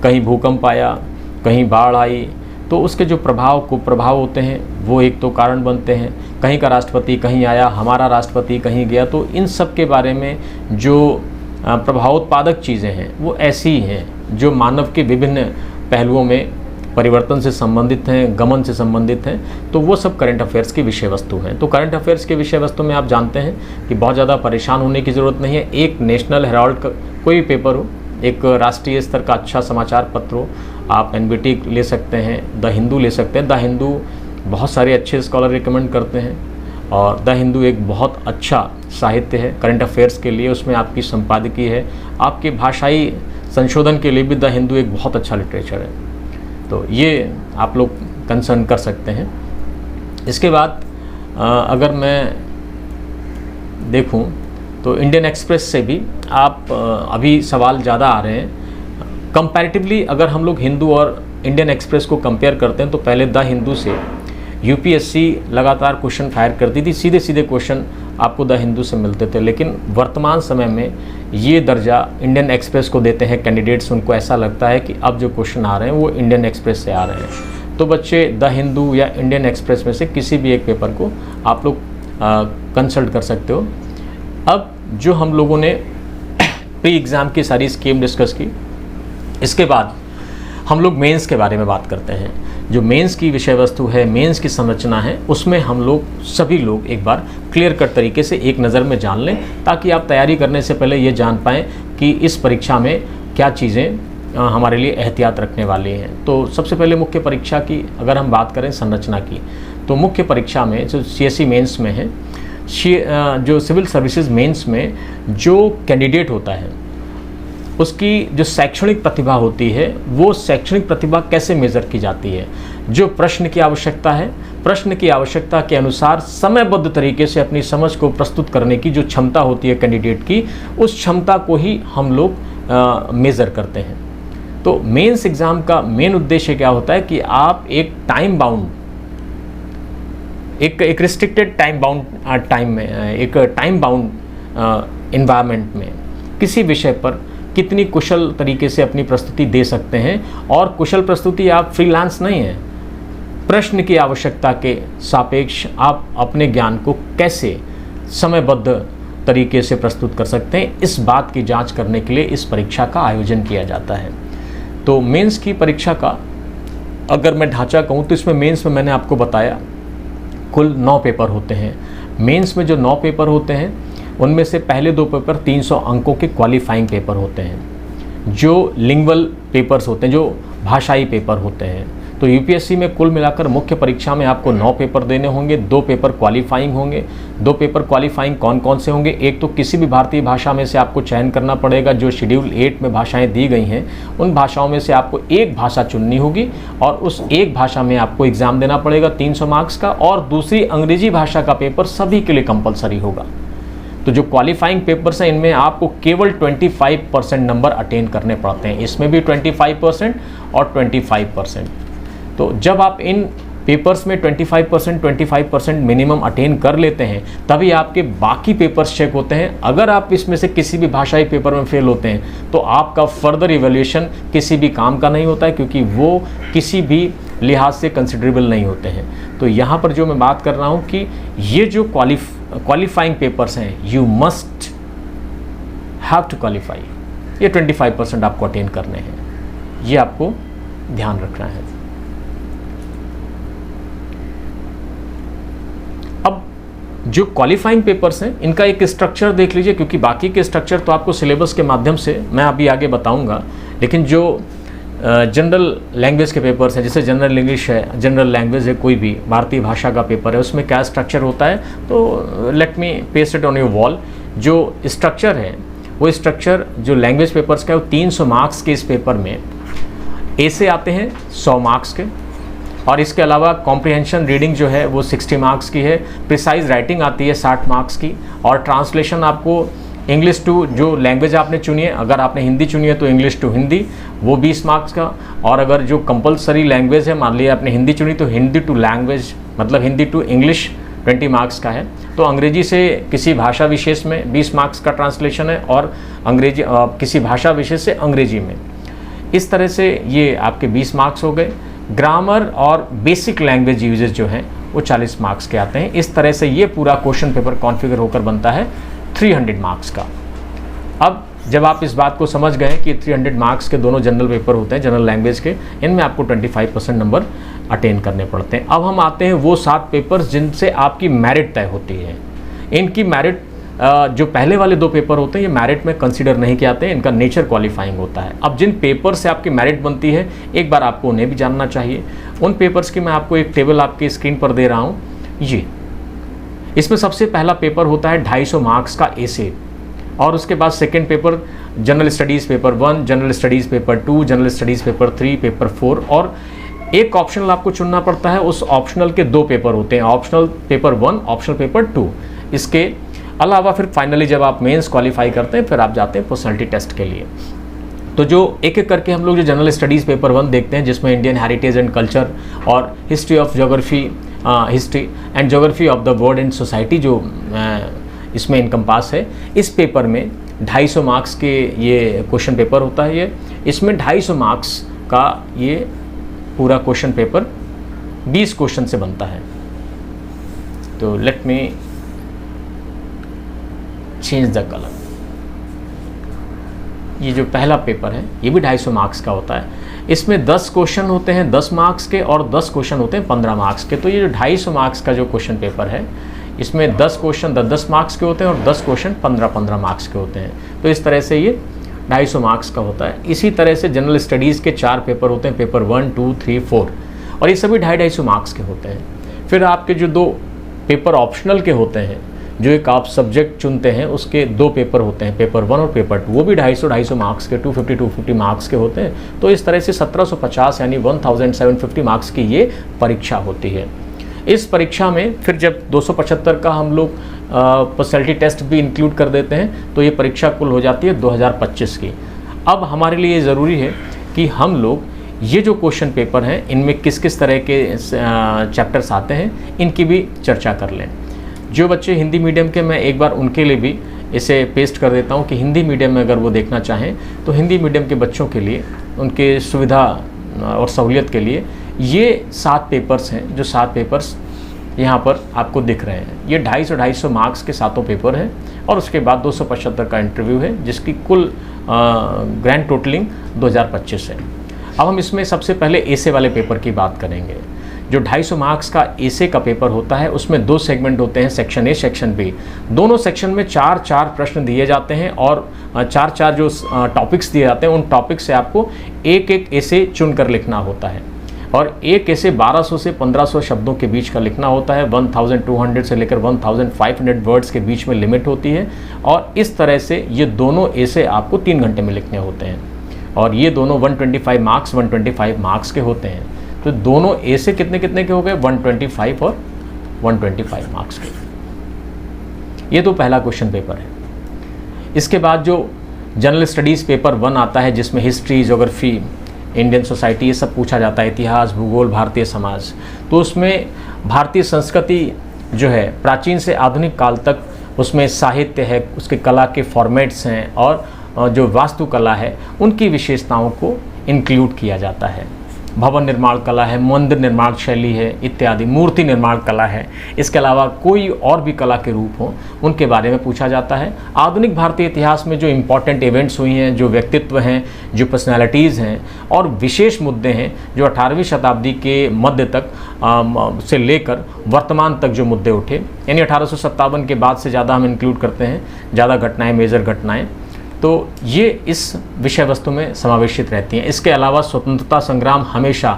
कहीं भूकंप आया, कहीं बाढ़ आई, तो उसके जो कुप्रभाव होते हैं वो एक तो कारण बनते हैं। कहीं का राष्ट्रपति कहीं आया, हमारा राष्ट्रपति कहीं गया, तो इन सब के बारे में जो प्रभावोत्पादक चीज़ें हैं वो ऐसी ही हैं जो मानव के विभिन्न पहलुओं में परिवर्तन से संबंधित हैं, गमन से संबंधित हैं। तो वो सब करंट अफेयर्स की विषय वस्तु हैं। तो करंट अफेयर्स के विषय वस्तु में आप जानते हैं कि बहुत ज़्यादा परेशान होने की ज़रूरत नहीं है। एक नेशनल हेराल्ड का कोई भी पेपर हो, एक राष्ट्रीय स्तर का अच्छा समाचार पत्र हो, आप एनबीटी ले सकते हैं, द हिंदू ले सकते हैं। द हिंदू बहुत सारे अच्छे स्कॉलर रिकमेंड करते हैं और द हिंदू एक बहुत अच्छा साहित्य है करंट अफेयर्स के लिए। उसमें आपकी संपादकीय है, आपके भाषाई संशोधन के लिए भी द हिंदू एक बहुत अच्छा लिटरेचर है। तो ये आप लोग कंसर्न कर सकते हैं। इसके बाद अगर मैं देखूं तो इंडियन एक्सप्रेस से भी आप अभी सवाल ज़्यादा आ रहे हैं। कंपैरेटिवली अगर हम लोग हिंदू और इंडियन एक्सप्रेस को कंपेयर करते हैं तो पहले द हिंदू से यूपीएससी लगातार क्वेश्चन फायर करती थी, सीधे सीधे क्वेश्चन आपको द हिंदू से मिलते थे। लेकिन वर्तमान समय में ये दर्जा इंडियन एक्सप्रेस को देते हैं कैंडिडेट्स। उनको ऐसा लगता है कि अब जो क्वेश्चन आ रहे हैं वो इंडियन एक्सप्रेस से आ रहे हैं। तो बच्चे द हिंदू या इंडियन एक्सप्रेस में से किसी भी एक पेपर को आप लोग कंसल्ट कर सकते हो। अब जो हम लोगों ने प्री एग्ज़ाम की सारी स्कीम डिस्कस की, इसके बाद हम लोग मेंस के बारे में बात करते हैं। जो मेंस की विषय वस्तु है, मेंस की संरचना है, उसमें हम लोग सभी लोग एक बार क्लियर कट तरीके से एक नज़र में जान लें, ताकि आप तैयारी करने से पहले ये जान पाएँ कि इस परीक्षा में क्या चीज़ें हमारे लिए एहतियात रखने वाली हैं। तो सबसे पहले मुख्य परीक्षा की अगर हम बात करें संरचना की, तो मुख्य परीक्षा में जो सीएससी मेंस में है, जो सिविल सर्विसेज मेंस में जो कैंडिडेट होता है उसकी जो शैक्षणिक प्रतिभा होती है, वो शैक्षणिक प्रतिभा कैसे मेज़र की जाती है। जो प्रश्न की आवश्यकता है, प्रश्न की आवश्यकता के अनुसार समयबद्ध तरीके से अपनी समझ को प्रस्तुत करने की जो क्षमता होती है कैंडिडेट की, उस क्षमता को ही हम लोग मेज़र करते हैं। तो मेंस एग्ज़ाम का मेन उद्देश्य क्या होता है कि आप एक टाइम बाउंड, एक रिस्ट्रिक्टेड टाइम बाउंड इन्वायरमेंट में किसी विषय पर कितनी कुशल तरीके से अपनी प्रस्तुति दे सकते हैं। और कुशल प्रस्तुति आप फ्रीलांस नहीं है, प्रश्न की आवश्यकता के सापेक्ष आप अपने ज्ञान को कैसे समयबद्ध तरीके से प्रस्तुत कर सकते हैं, इस बात की जांच करने के लिए इस परीक्षा का आयोजन किया जाता है। तो मेंस की परीक्षा का अगर मैं ढांचा कहूँ तो इसमें मेंस में मैंने आपको बताया कुल 9 पेपर होते हैं। मेंस में जो 9 पेपर होते हैं उनमें से पहले 2 पेपर 300 अंकों के क्वालिफाइंग पेपर होते हैं, जो लिंग्वल पेपर्स होते हैं, जो भाषाई पेपर होते हैं। तो यूपीएससी में कुल मिलाकर मुख्य परीक्षा में आपको 9 पेपर देने होंगे, 2 पेपर क्वालिफाइंग होंगे। 2 पेपर क्वालिफाइंग कौन कौन से होंगे? एक तो किसी भी भारतीय भाषा में से आपको चयन करना पड़ेगा, जो शेड्यूल 8 में भाषाएं दी गई हैं उन भाषाओं में से आपको एक भाषा चुननी होगी और उस एक भाषा में आपको एग्ज़ाम देना पड़ेगा 300 मार्क्स का। और दूसरी अंग्रेजी भाषा का पेपर सभी के लिए कंपलसरी होगा। तो जो क्वालिफाइंग पेपर्स हैं इनमें आपको केवल 25% नंबर अटेन करने पड़ते हैं, इसमें भी 25% और 25%। तो जब आप इन पेपर्स में 25% मिनिमम अटेन कर लेते हैं तभी आपके बाकी पेपर्स चेक होते हैं। अगर आप इसमें से किसी भी भाषाई पेपर में फेल होते हैं तो आपका फर्दर इवैल्यूएशन किसी भी काम का नहीं होता है, क्योंकि वो किसी भी लिहाज से कंसिडरेबल नहीं होते हैं। तो यहाँ पर जो मैं बात कर रहा हूँ कि ये जो क्वालिफाइंग पेपर्स हैं, you must have to qualify, ये 25% आपको अटेन करने हैं, ये आपको ध्यान रखना है। अब जो क्वालिफाइंग पेपर्स हैं इनका एक स्ट्रक्चर देख लीजिए, क्योंकि बाकी के स्ट्रक्चर तो आपको सिलेबस के माध्यम से मैं अभी आगे बताऊंगा, लेकिन जो जनरल लैंग्वेज के पेपर्स हैं, जैसे जनरल इंग्लिश है, जनरल लैंग्वेज है, कोई भी भारतीय भाषा का पेपर है, उसमें क्या स्ट्रक्चर होता है, तो let me paste it on your wall. जो स्ट्रक्चर है वो स्ट्रक्चर जो लैंग्वेज पेपर्स का है वो 300 मार्क्स के इस पेपर में ऐसे आते हैं 100 मार्क्स के, और इसके अलावा कॉम्प्रिहेंशन रीडिंग जो है वो 60 मार्क्स की है, प्रिसाइज राइटिंग आती है 60 मार्क्स की, और ट्रांसलेशन आपको इंग्लिश टू जो लैंग्वेज आपने चुनी है, अगर आपने हिंदी चुनी है तो इंग्लिश टू हिंदी वो 20 मार्क्स का, और अगर जो कंपलसरी लैंग्वेज है, मान लिया आपने हिंदी चुनी तो हिंदी टू लैंग्वेज मतलब हिंदी टू इंग्लिश 20 मार्क्स का है। तो अंग्रेजी से किसी भाषा विशेष में 20 मार्क्स का ट्रांसलेशन है, और अंग्रेजी किसी भाषा विशेष से अंग्रेजी में, इस तरह से ये आपके 20 मार्क्स हो गए। ग्रामर और बेसिक लैंग्वेज यूजेस जो हैं वो 40 मार्क्स के आते हैं। इस तरह से ये पूरा क्वेश्चन पेपर कॉन्फ़िगर होकर बनता है 300 मार्क्स का। अब जब आप इस बात को समझ गए कि 300 मार्क्स के दोनों जनरल पेपर होते हैं जनरल लैंग्वेज के, इनमें आपको 25% नंबर अटेन करने पड़ते हैं। अब हम आते हैं वो 7 पेपर्स जिनसे आपकी मेरिट तय होती है। इनकी मेरिट जो पहले वाले 2 पेपर होते हैं ये मेरिट में कंसीडर नहीं किए जाते हैं, इनका नेचर क्वालिफाइंग होता है। अब जिन पेपर से आपकी मेरिट बनती है एक बार आपको उन्हें भी जानना चाहिए। उन पेपर्स की मैं आपको एक टेबल आपकी स्क्रीन पर दे रहा हूँ। ये इसमें सबसे पहला पेपर होता है 250 मार्क्स का एसे, और उसके बाद second paper general studies paper 1, general studies paper 2, general studies paper 3, paper 4, और एक ऑप्शनल आपको चुनना पड़ता है। उस ऑप्शनल के 2 पेपर होते हैं, ऑप्शनल पेपर 1, ऑप्शनल पेपर 2। इसके अलावा फिर फाइनली जब आप मेंस क्वालिफाई करते हैं फिर आप जाते हैं पर्सनैलिटी टेस्ट के लिए। तो जो एक एक करके हम लोग जो जनरल स्टडीज़ पेपर 1 देखते हैं, जिसमें इंडियन हेरिटेज एंड कल्चर और history of geography, history and geography of the world and society जो इसमें इनकम्पास है, इस पेपर में 250 मार्क्स के ये क्वेश्चन पेपर होता है। ये इसमें 250 मार्क्स का ये पूरा क्वेश्चन पेपर 20 क्वेश्चन से बनता है। तो late me change the colour. ये जो पहला पेपर है ये भी 250 मार्क्स का होता है। इसमें 10 क्वेश्चन होते हैं 10 मार्क्स के, और 10 क्वेश्चन होते हैं 15 मार्क्स के। तो ये जो 250 मार्क्स का जो क्वेश्चन पेपर है इसमें 10 क्वेश्चन 10 मार्क्स के होते हैं, और 10 क्वेश्चन 15 मार्क्स के होते हैं। तो इस तरह से ये 250 मार्क्स का होता है। इसी तरह से जनरल स्टडीज़ के 4 पेपर होते हैं, पेपर 1, 2, 3, 4, और ये सभी 250 मार्क्स के होते हैं। फिर आपके जो 2 पेपर ऑप्शनल के होते हैं, जो एक आप सब्जेक्ट चुनते हैं उसके 2 पेपर होते हैं, पेपर 1 और पेपर 2, वो भी 250 मार्क्स के 250 मार्क्स के होते हैं। तो इस तरह से 1750 यानी 1750 मार्क्स की ये परीक्षा होती है। इस परीक्षा में फिर जब 275 का हम लोग पर्सनैलिटी टेस्ट भी इंक्लूड कर देते हैं तो ये परीक्षा कुल हो जाती है 2025 की। अब हमारे लिए ज़रूरी है कि हम लोग ये जो क्वेश्चन पेपर हैं इनमें किस किस तरह के चैप्टर्स आते हैं इनकी भी चर्चा कर लें। जो बच्चे हिंदी मीडियम के, मैं एक बार उनके लिए भी इसे पेस्ट कर देता हूँ कि हिंदी मीडियम में अगर वो देखना चाहें तो हिंदी मीडियम के बच्चों के लिए उनके सुविधा और सहूलियत के लिए ये 7 पेपर्स हैं, जो 7 पेपर्स यहाँ पर आपको दिख रहे हैं। ये 250 मार्क्स के 7 पेपर हैं, और उसके बाद 275 का इंटरव्यू है, जिसकी कुल ग्रैंड टोटलिंग 2025 है। अब हम इसमें सबसे पहले एसे वाले पेपर की बात करेंगे। जो 250 मार्क्स का एसे का पेपर होता है उसमें 2 सेगमेंट होते हैं, सेक्शन ए, सेक्शन बी। दोनों सेक्शन में 4-4 प्रश्न दिए जाते हैं, और 4-4 जो टॉपिक्स दिए जाते हैं उन टॉपिक से आपको एक एसे चुनकर लिखना होता है, और एक ऐसे 1200 से 1500 शब्दों के बीच का लिखना होता है। 1200 से लेकर 1500 वर्ड्स के बीच में लिमिट होती है, और इस तरह से ये दोनों ऐसे आपको 3 घंटे में लिखने होते हैं, और ये दोनों 125 मार्क्स के होते हैं। तो दोनों ऐसे कितने के हो गए, 125 और 125 मार्क्स के। ये तो पहला क्वेश्चन पेपर है। इसके बाद जो जनरल स्टडीज़ पेपर 1 आता है, जिसमें हिस्ट्री, ज्योग्राफी, इंडियन सोसाइटी ये सब पूछा जाता है, इतिहास, भूगोल, भारतीय समाज। तो उसमें भारतीय संस्कृति जो है प्राचीन से आधुनिक काल तक, उसमें साहित्य है, उसके कला के फॉर्मेट्स हैं, और जो वास्तुकला है उनकी विशेषताओं को इंक्लूड किया जाता है। भवन निर्माण कला है, मंदिर निर्माण शैली है इत्यादि, मूर्ति निर्माण कला है। इसके अलावा कोई और भी कला के रूप हों उनके बारे में पूछा जाता है। आधुनिक भारतीय इतिहास में जो इम्पॉर्टेंट इवेंट्स हुई हैं, जो व्यक्तित्व हैं, जो पर्सनैलिटीज़ हैं और विशेष मुद्दे हैं जो 18वीं शताब्दी के मध्य तक से लेकर वर्तमान तक जो मुद्दे उठे, यानी 1857 के बाद से ज़्यादा हम इंक्लूड करते हैं, ज़्यादा घटनाएँ, मेजर घटनाएँ, तो ये इस विषय वस्तु में समावेशित रहती हैं। इसके अलावा स्वतंत्रता संग्राम हमेशा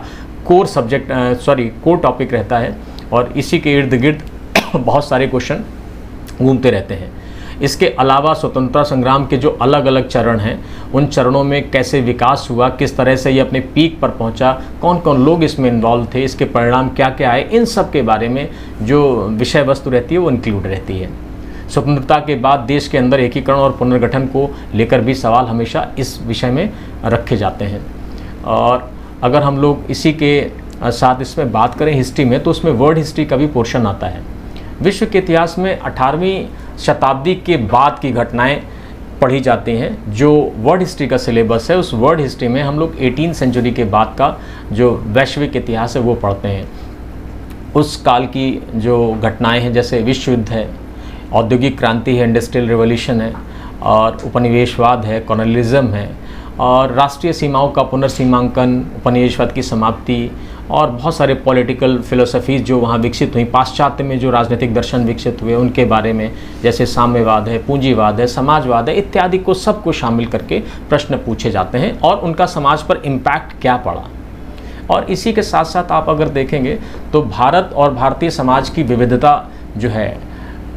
कोर टॉपिक रहता है और इसी के इर्द गिर्द बहुत सारे क्वेश्चन घूमते रहते हैं। इसके अलावा स्वतंत्रता संग्राम के जो अलग अलग चरण हैं, उन चरणों में कैसे विकास हुआ, किस तरह से ये अपने पीक पर पहुंचा, कौन कौन लोग इसमें इन्वॉल्व थे, इसके परिणाम क्या क्या आए, इन सब के बारे में जो विषय वस्तु रहती है वो इंक्लूड रहती है। स्वतंत्रता के बाद देश के अंदर एकीकरण और पुनर्गठन को लेकर भी सवाल हमेशा इस विषय में रखे जाते हैं। और अगर हम लोग इसी के साथ इसमें बात करें हिस्ट्री में, तो उसमें वर्ल्ड हिस्ट्री का भी पोर्शन आता है। विश्व के इतिहास में 18वीं शताब्दी के बाद की घटनाएं पढ़ी जाती हैं। जो वर्ल्ड हिस्ट्री का सिलेबस है, उस वर्ल्ड हिस्ट्री में हम लोग 18वीं सेंचुरी के बाद का जो वैश्विक इतिहास है वो पढ़ते हैं। उस काल की जो घटनाएं हैं, जैसे विश्व युद्ध है, औद्योगिक क्रांति है, इंडस्ट्रियल रिवॉल्यूशन है, और उपनिवेशवाद है, कॉलोनियलिज्म है, और राष्ट्रीय सीमाओं का पुनर्सीमांकन, उपनिवेशवाद की समाप्ति, और बहुत सारे पॉलिटिकल फिलोसफीज जो वहाँ विकसित हुई, पाश्चात्य में जो राजनीतिक दर्शन विकसित हुए उनके बारे में, जैसे साम्यवाद है, पूंजीवाद है, समाजवाद है इत्यादि को सबको शामिल करके प्रश्न पूछे जाते हैं और उनका समाज पर इम्पैक्ट क्या पड़ा। और इसी के साथ साथ आप अगर देखेंगे तो भारत और भारतीय समाज की विविधता जो है,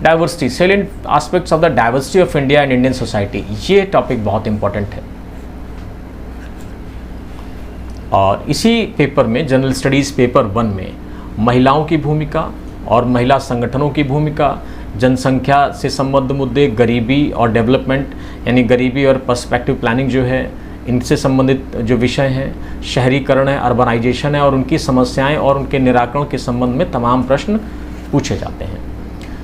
diversity, salient aspects of the diversity of India and Indian society, ये टॉपिक बहुत इंपॉर्टेंट है। और इसी पेपर में, जनरल स्टडीज़ पेपर 1 में, महिलाओं की भूमिका और महिला संगठनों की भूमिका, जनसंख्या से संबद्ध मुद्दे, गरीबी और डेवलपमेंट यानी गरीबी और पर्सपेक्टिव प्लानिंग जो है, इनसे संबंधित जो विषय हैं, शहरीकरण है, अर्बनाइजेशन है और उनकी समस्याएं और उनके निराकरण के संबंध में तमाम प्रश्न पूछे जाते हैं।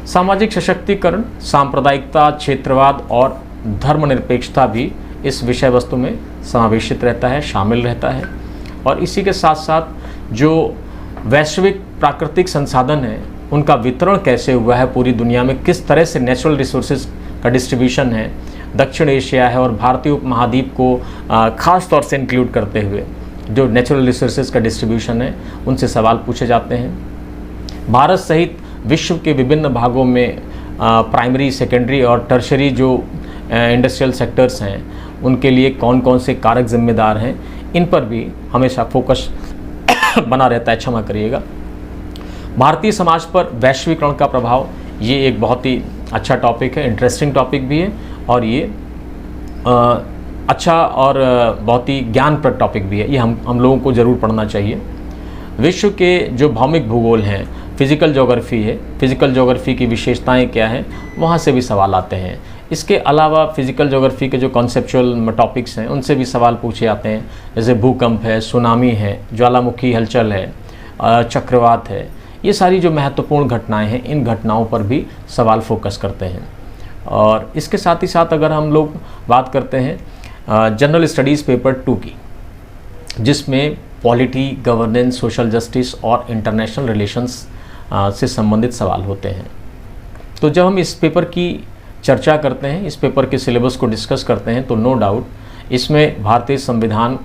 सामाजिक सशक्तिकरण, सांप्रदायिकता, क्षेत्रवाद और धर्मनिरपेक्षता भी इस विषय वस्तु में समावेशित रहता है, शामिल रहता है। और इसी के साथ साथ जो वैश्विक प्राकृतिक संसाधन हैं, उनका वितरण कैसे हुआ है पूरी दुनिया में, किस तरह से नेचुरल रिसोर्सेज का डिस्ट्रीब्यूशन है, दक्षिण एशिया है और भारतीय उपमहाद्वीप को खास तौर से इंक्लूड करते हुए जो नेचुरल रिसोर्सेज का डिस्ट्रीब्यूशन है, उनसे सवाल पूछे जाते हैं। भारत सहित विश्व के विभिन्न भागों में प्राइमरी, सेकेंडरी और टर्शरी जो इंडस्ट्रियल सेक्टर्स हैं, उनके लिए कौन कौन से कारक जिम्मेदार हैं, इन पर भी हमेशा फोकस बना रहता है, क्षमा करिएगा। भारतीय समाज पर वैश्वीकरण का प्रभाव, ये एक बहुत ही अच्छा टॉपिक है, इंटरेस्टिंग टॉपिक भी है और ये अच्छा और बहुत ही ज्ञानप्रद टॉपिक भी है। ये हम लोगों को ज़रूर पढ़ना चाहिए। विश्व के जो भौमिक भूगोल हैं, फिज़िकल ज्योग्राफी है, फिज़िकल ज्योग्राफी की विशेषताएं क्या हैं, वहाँ से भी सवाल आते हैं। इसके अलावा फिज़िकल ज्योग्राफी के जो कॉन्सेप्चुअल टॉपिक्स हैं, उनसे भी सवाल पूछे जाते हैं, जैसे भूकंप है, सुनामी है, ज्वालामुखी हलचल है, चक्रवात है। ये सारी जो महत्वपूर्ण घटनाएं हैं, इन घटनाओं पर भी सवाल फोकस करते हैं। और इसके साथ ही साथ अगर हम लोग बात करते हैं जनरल स्टडीज़ पेपर 2 की, जिसमें पॉलिटी, गवर्नेंस, सोशल जस्टिस और इंटरनेशनल रिलेशंस से संबंधित सवाल होते हैं। तो जब हम इस पेपर की चर्चा करते हैं, इस पेपर के सिलेबस को डिस्कस करते हैं, तो नो डाउट इसमें भारतीय संविधान,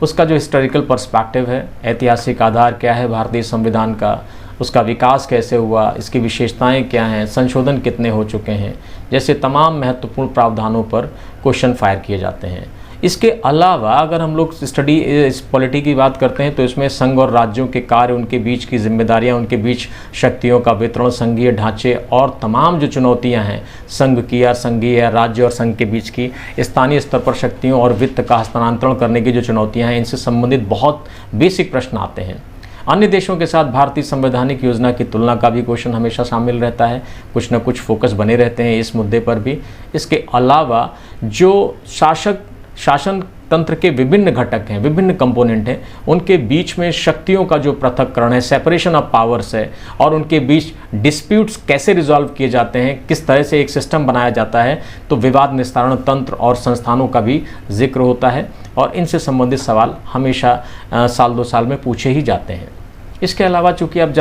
उसका जो हिस्टोरिकल पर्सपेक्टिव है, ऐतिहासिक आधार क्या है भारतीय संविधान का, उसका विकास कैसे हुआ, इसकी विशेषताएं क्या हैं, संशोधन कितने हो चुके हैं, जैसे तमाम महत्वपूर्ण प्रावधानों पर क्वेश्चन फायर किए जाते हैं। इसके अलावा अगर हम लोग स्टडी इस पॉलिटी की बात करते हैं, तो इसमें संघ और राज्यों के कार्य, उनके बीच की जिम्मेदारियां, उनके बीच शक्तियों का वितरण, संघीय ढांचे और तमाम जो चुनौतियां हैं संघ की या संघीय, राज्य और संघ के बीच की, स्थानीय स्तर पर शक्तियों और वित्त का हस्तांतरण करने की जो चुनौतियाँ हैं, इनसे संबंधित बहुत बेसिक प्रश्न आते हैं। अन्य देशों के साथ भारतीय संवैधानिक योजना की तुलना का भी क्वेश्चन हमेशा शामिल रहता है, कुछ न कुछ फोकस बने रहते हैं इस मुद्दे पर भी। इसके अलावा जो शासन तंत्र के विभिन्न घटक हैं, विभिन्न कंपोनेंट हैं, उनके बीच में शक्तियों का जो पृथक्करण है, सेपरेशन ऑफ पावर्स है, और उनके बीच डिस्प्यूट्स कैसे रिजॉल्व किए जाते हैं, किस तरह से एक सिस्टम बनाया जाता है, तो विवाद निस्तारण तंत्र और संस्थानों का भी जिक्र होता है और इनसे संबंधित सवाल हमेशा साल 2 साल में पूछे ही जाते हैं। इसके अलावा चूँकि अब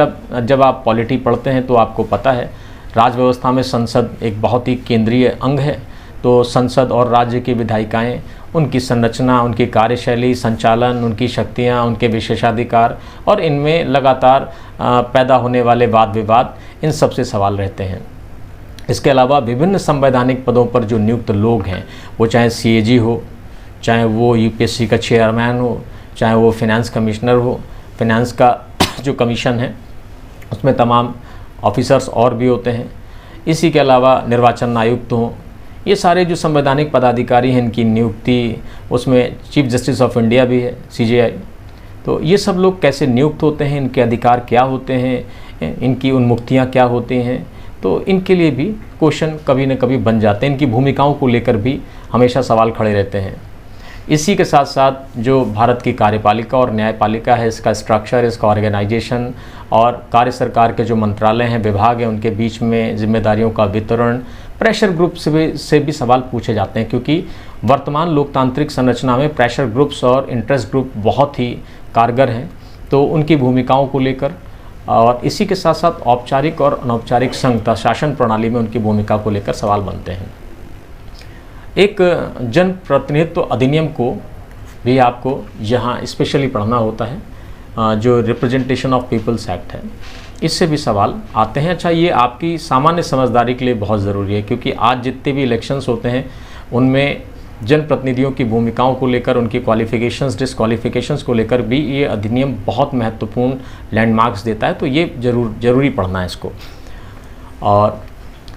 जब आप पॉलिटी पढ़ते हैं तो आपको पता है राज व्यवस्था में संसद एक बहुत ही केंद्रीय अंग है। तो संसद और राज्य की विधायिकाएँ, उनकी संरचना, उनकी कार्यशैली, संचालन, उनकी शक्तियाँ, उनके विशेषाधिकार और इनमें लगातार पैदा होने वाले वाद विवाद, इन सब से सवाल रहते हैं। इसके अलावा विभिन्न संवैधानिक पदों पर जो नियुक्त लोग हैं, वो चाहे CAG हो, चाहे वो UPSC का चेयरमैन हो, चाहे वो फिनेंस कमिश्नर हो, फिनेंस का जो कमीशन है उसमें तमाम ऑफिसर्स और भी होते हैं। इसी के अलावा निर्वाचन आयुक्त हों, ये सारे जो संवैधानिक पदाधिकारी हैं, इनकी नियुक्ति, उसमें चीफ जस्टिस ऑफ इंडिया भी है, CJI। तो ये सब लोग कैसे नियुक्त होते हैं, इनके अधिकार क्या होते हैं, इनकी उन्मुक्तियाँ क्या होती हैं, तो इनके लिए भी क्वेश्चन कभी न कभी बन जाते हैं। इनकी भूमिकाओं को लेकर भी हमेशा सवाल खड़े रहते हैं। इसी के साथ साथ जो भारत की कार्यपालिका और न्यायपालिका है, इसका स्ट्रक्चर, इसका ऑर्गेनाइजेशन और कार्य सरकार के जो मंत्रालय हैं, विभाग हैं, उनके बीच में जिम्मेदारियों का वितरण, प्रेशर ग्रुप से भी सवाल पूछे जाते हैं, क्योंकि वर्तमान लोकतांत्रिक संरचना में प्रेशर ग्रुप्स और इंटरेस्ट ग्रुप बहुत ही कारगर हैं। तो उनकी भूमिकाओं को लेकर और इसी के साथ साथ औपचारिक और अनौपचारिक संघ शासन प्रणाली में उनकी भूमिका को लेकर सवाल बनते हैं। एक जन प्रतिनिधित्व अधिनियम को भी आपको यहाँ स्पेशली पढ़ना होता है, जो रिप्रेजेंटेशन ऑफ पीपल्स एक्ट है, इससे भी सवाल आते हैं। अच्छा, ये आपकी सामान्य समझदारी के लिए बहुत ज़रूरी है, क्योंकि आज जितने भी इलेक्शंस होते हैं उनमें जनप्रतिनिधियों की भूमिकाओं को लेकर, उनकी क्वालिफिकेशंस, डिसक्वालिफिकेशंस को लेकर भी ये अधिनियम बहुत महत्वपूर्ण लैंडमार्क्स देता है। तो ये ज़रूरी पढ़ना है इसको। और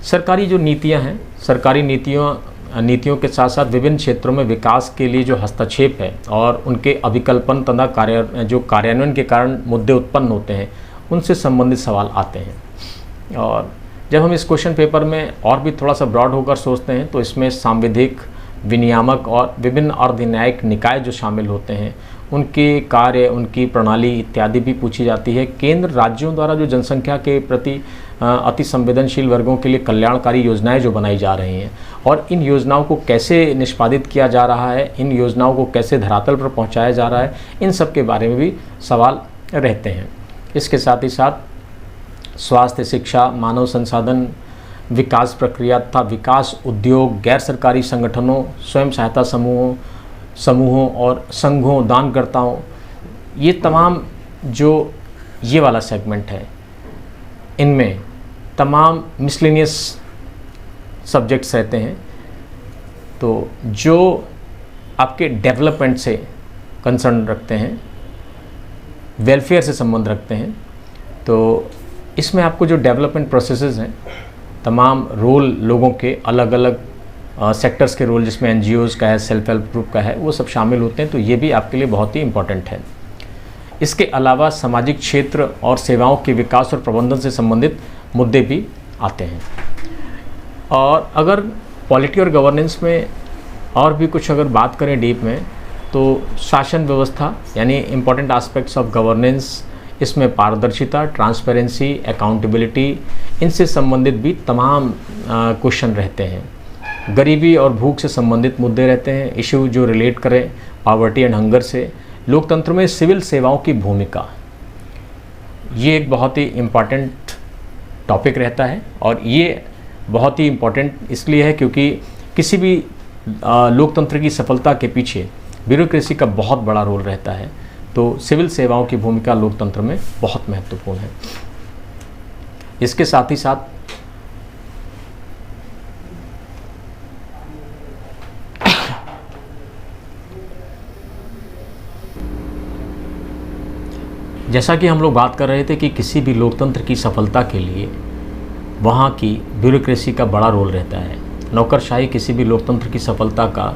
सरकारी जो नीतियाँ हैं, सरकारी नीतियों के साथ साथ विभिन्न क्षेत्रों में विकास के लिए जो हस्तक्षेप है और उनके अभिकल्पन तथा कार्यान्वयन के कारण मुद्दे उत्पन्न होते हैं, उनसे संबंधित सवाल आते हैं। और जब हम इस क्वेश्चन पेपर में और भी थोड़ा सा ब्रॉड होकर सोचते हैं तो इसमें सांविधिक, विनियामक और विभिन्न अर्धन्यायिक निकाय जो शामिल होते हैं, उनके कार्य, उनकी प्रणाली इत्यादि भी पूछी जाती है। केंद्र राज्यों द्वारा जो जनसंख्या के प्रति अति संवेदनशील वर्गों के लिए कल्याणकारी योजनाएं जो बनाई जा रही हैं और इन योजनाओं को कैसे निष्पादित किया जा रहा है, इन योजनाओं को कैसे धरातल पर पहुंचाया जा रहा है, इन सब के बारे में भी सवाल रहते हैं। इसके साथ ही साथ स्वास्थ्य, शिक्षा, मानव संसाधन, विकास प्रक्रिया तथा विकास उद्योग, गैर सरकारी संगठनों, स्वयं सहायता समूहों और संघों, दानकर्ताओं, ये तमाम जो ये वाला सेगमेंट है, इनमें तमाम मिसलेनियस सब्जेक्ट्स रहते हैं। तो जो आपके डेवलपमेंट से कंसर्न रखते हैं, वेलफेयर से संबंध रखते हैं, तो इसमें आपको जो डेवलपमेंट प्रोसेसेस हैं, तमाम रोल लोगों के अलग अलग सेक्टर्स के रोल, जिसमें NGOs का है, सेल्फ हेल्प ग्रुप का है, वो सब शामिल होते हैं। तो ये भी आपके लिए बहुत ही इम्पॉर्टेंट है। इसके अलावा सामाजिक क्षेत्र और सेवाओं के विकास और प्रबंधन से संबंधित मुद्दे भी आते हैं। और अगर पॉलिटी और गवर्नेंस में और भी कुछ अगर बात करें डीप में, तो शासन व्यवस्था यानी इम्पॉर्टेंट एस्पेक्ट्स ऑफ गवर्नेंस, इसमें पारदर्शिता, ट्रांसपेरेंसी, अकाउंटेबिलिटी, इनसे संबंधित भी तमाम क्वेश्चन रहते हैं। गरीबी और भूख से संबंधित मुद्दे रहते हैं, इशू जो रिलेट करें पॉवर्टी एंड हंगर से। लोकतंत्र में सिविल सेवाओं की भूमिका, ये एक बहुत ही इम्पॉर्टेंट टॉपिक रहता है। और ये बहुत ही इम्पॉर्टेंट इसलिए है क्योंकि किसी भी लोकतंत्र की सफलता के पीछे ब्यूरोक्रेसी का बहुत बड़ा रोल रहता है। तो सिविल सेवाओं की भूमिका लोकतंत्र में बहुत महत्वपूर्ण है। इसके साथ ही साथ जैसा कि हम लोग बात कर रहे थे कि किसी भी लोकतंत्र की सफलता के लिए वहाँ की ब्यूरोक्रेसी का बड़ा रोल रहता है। नौकरशाही किसी भी लोकतंत्र की सफलता का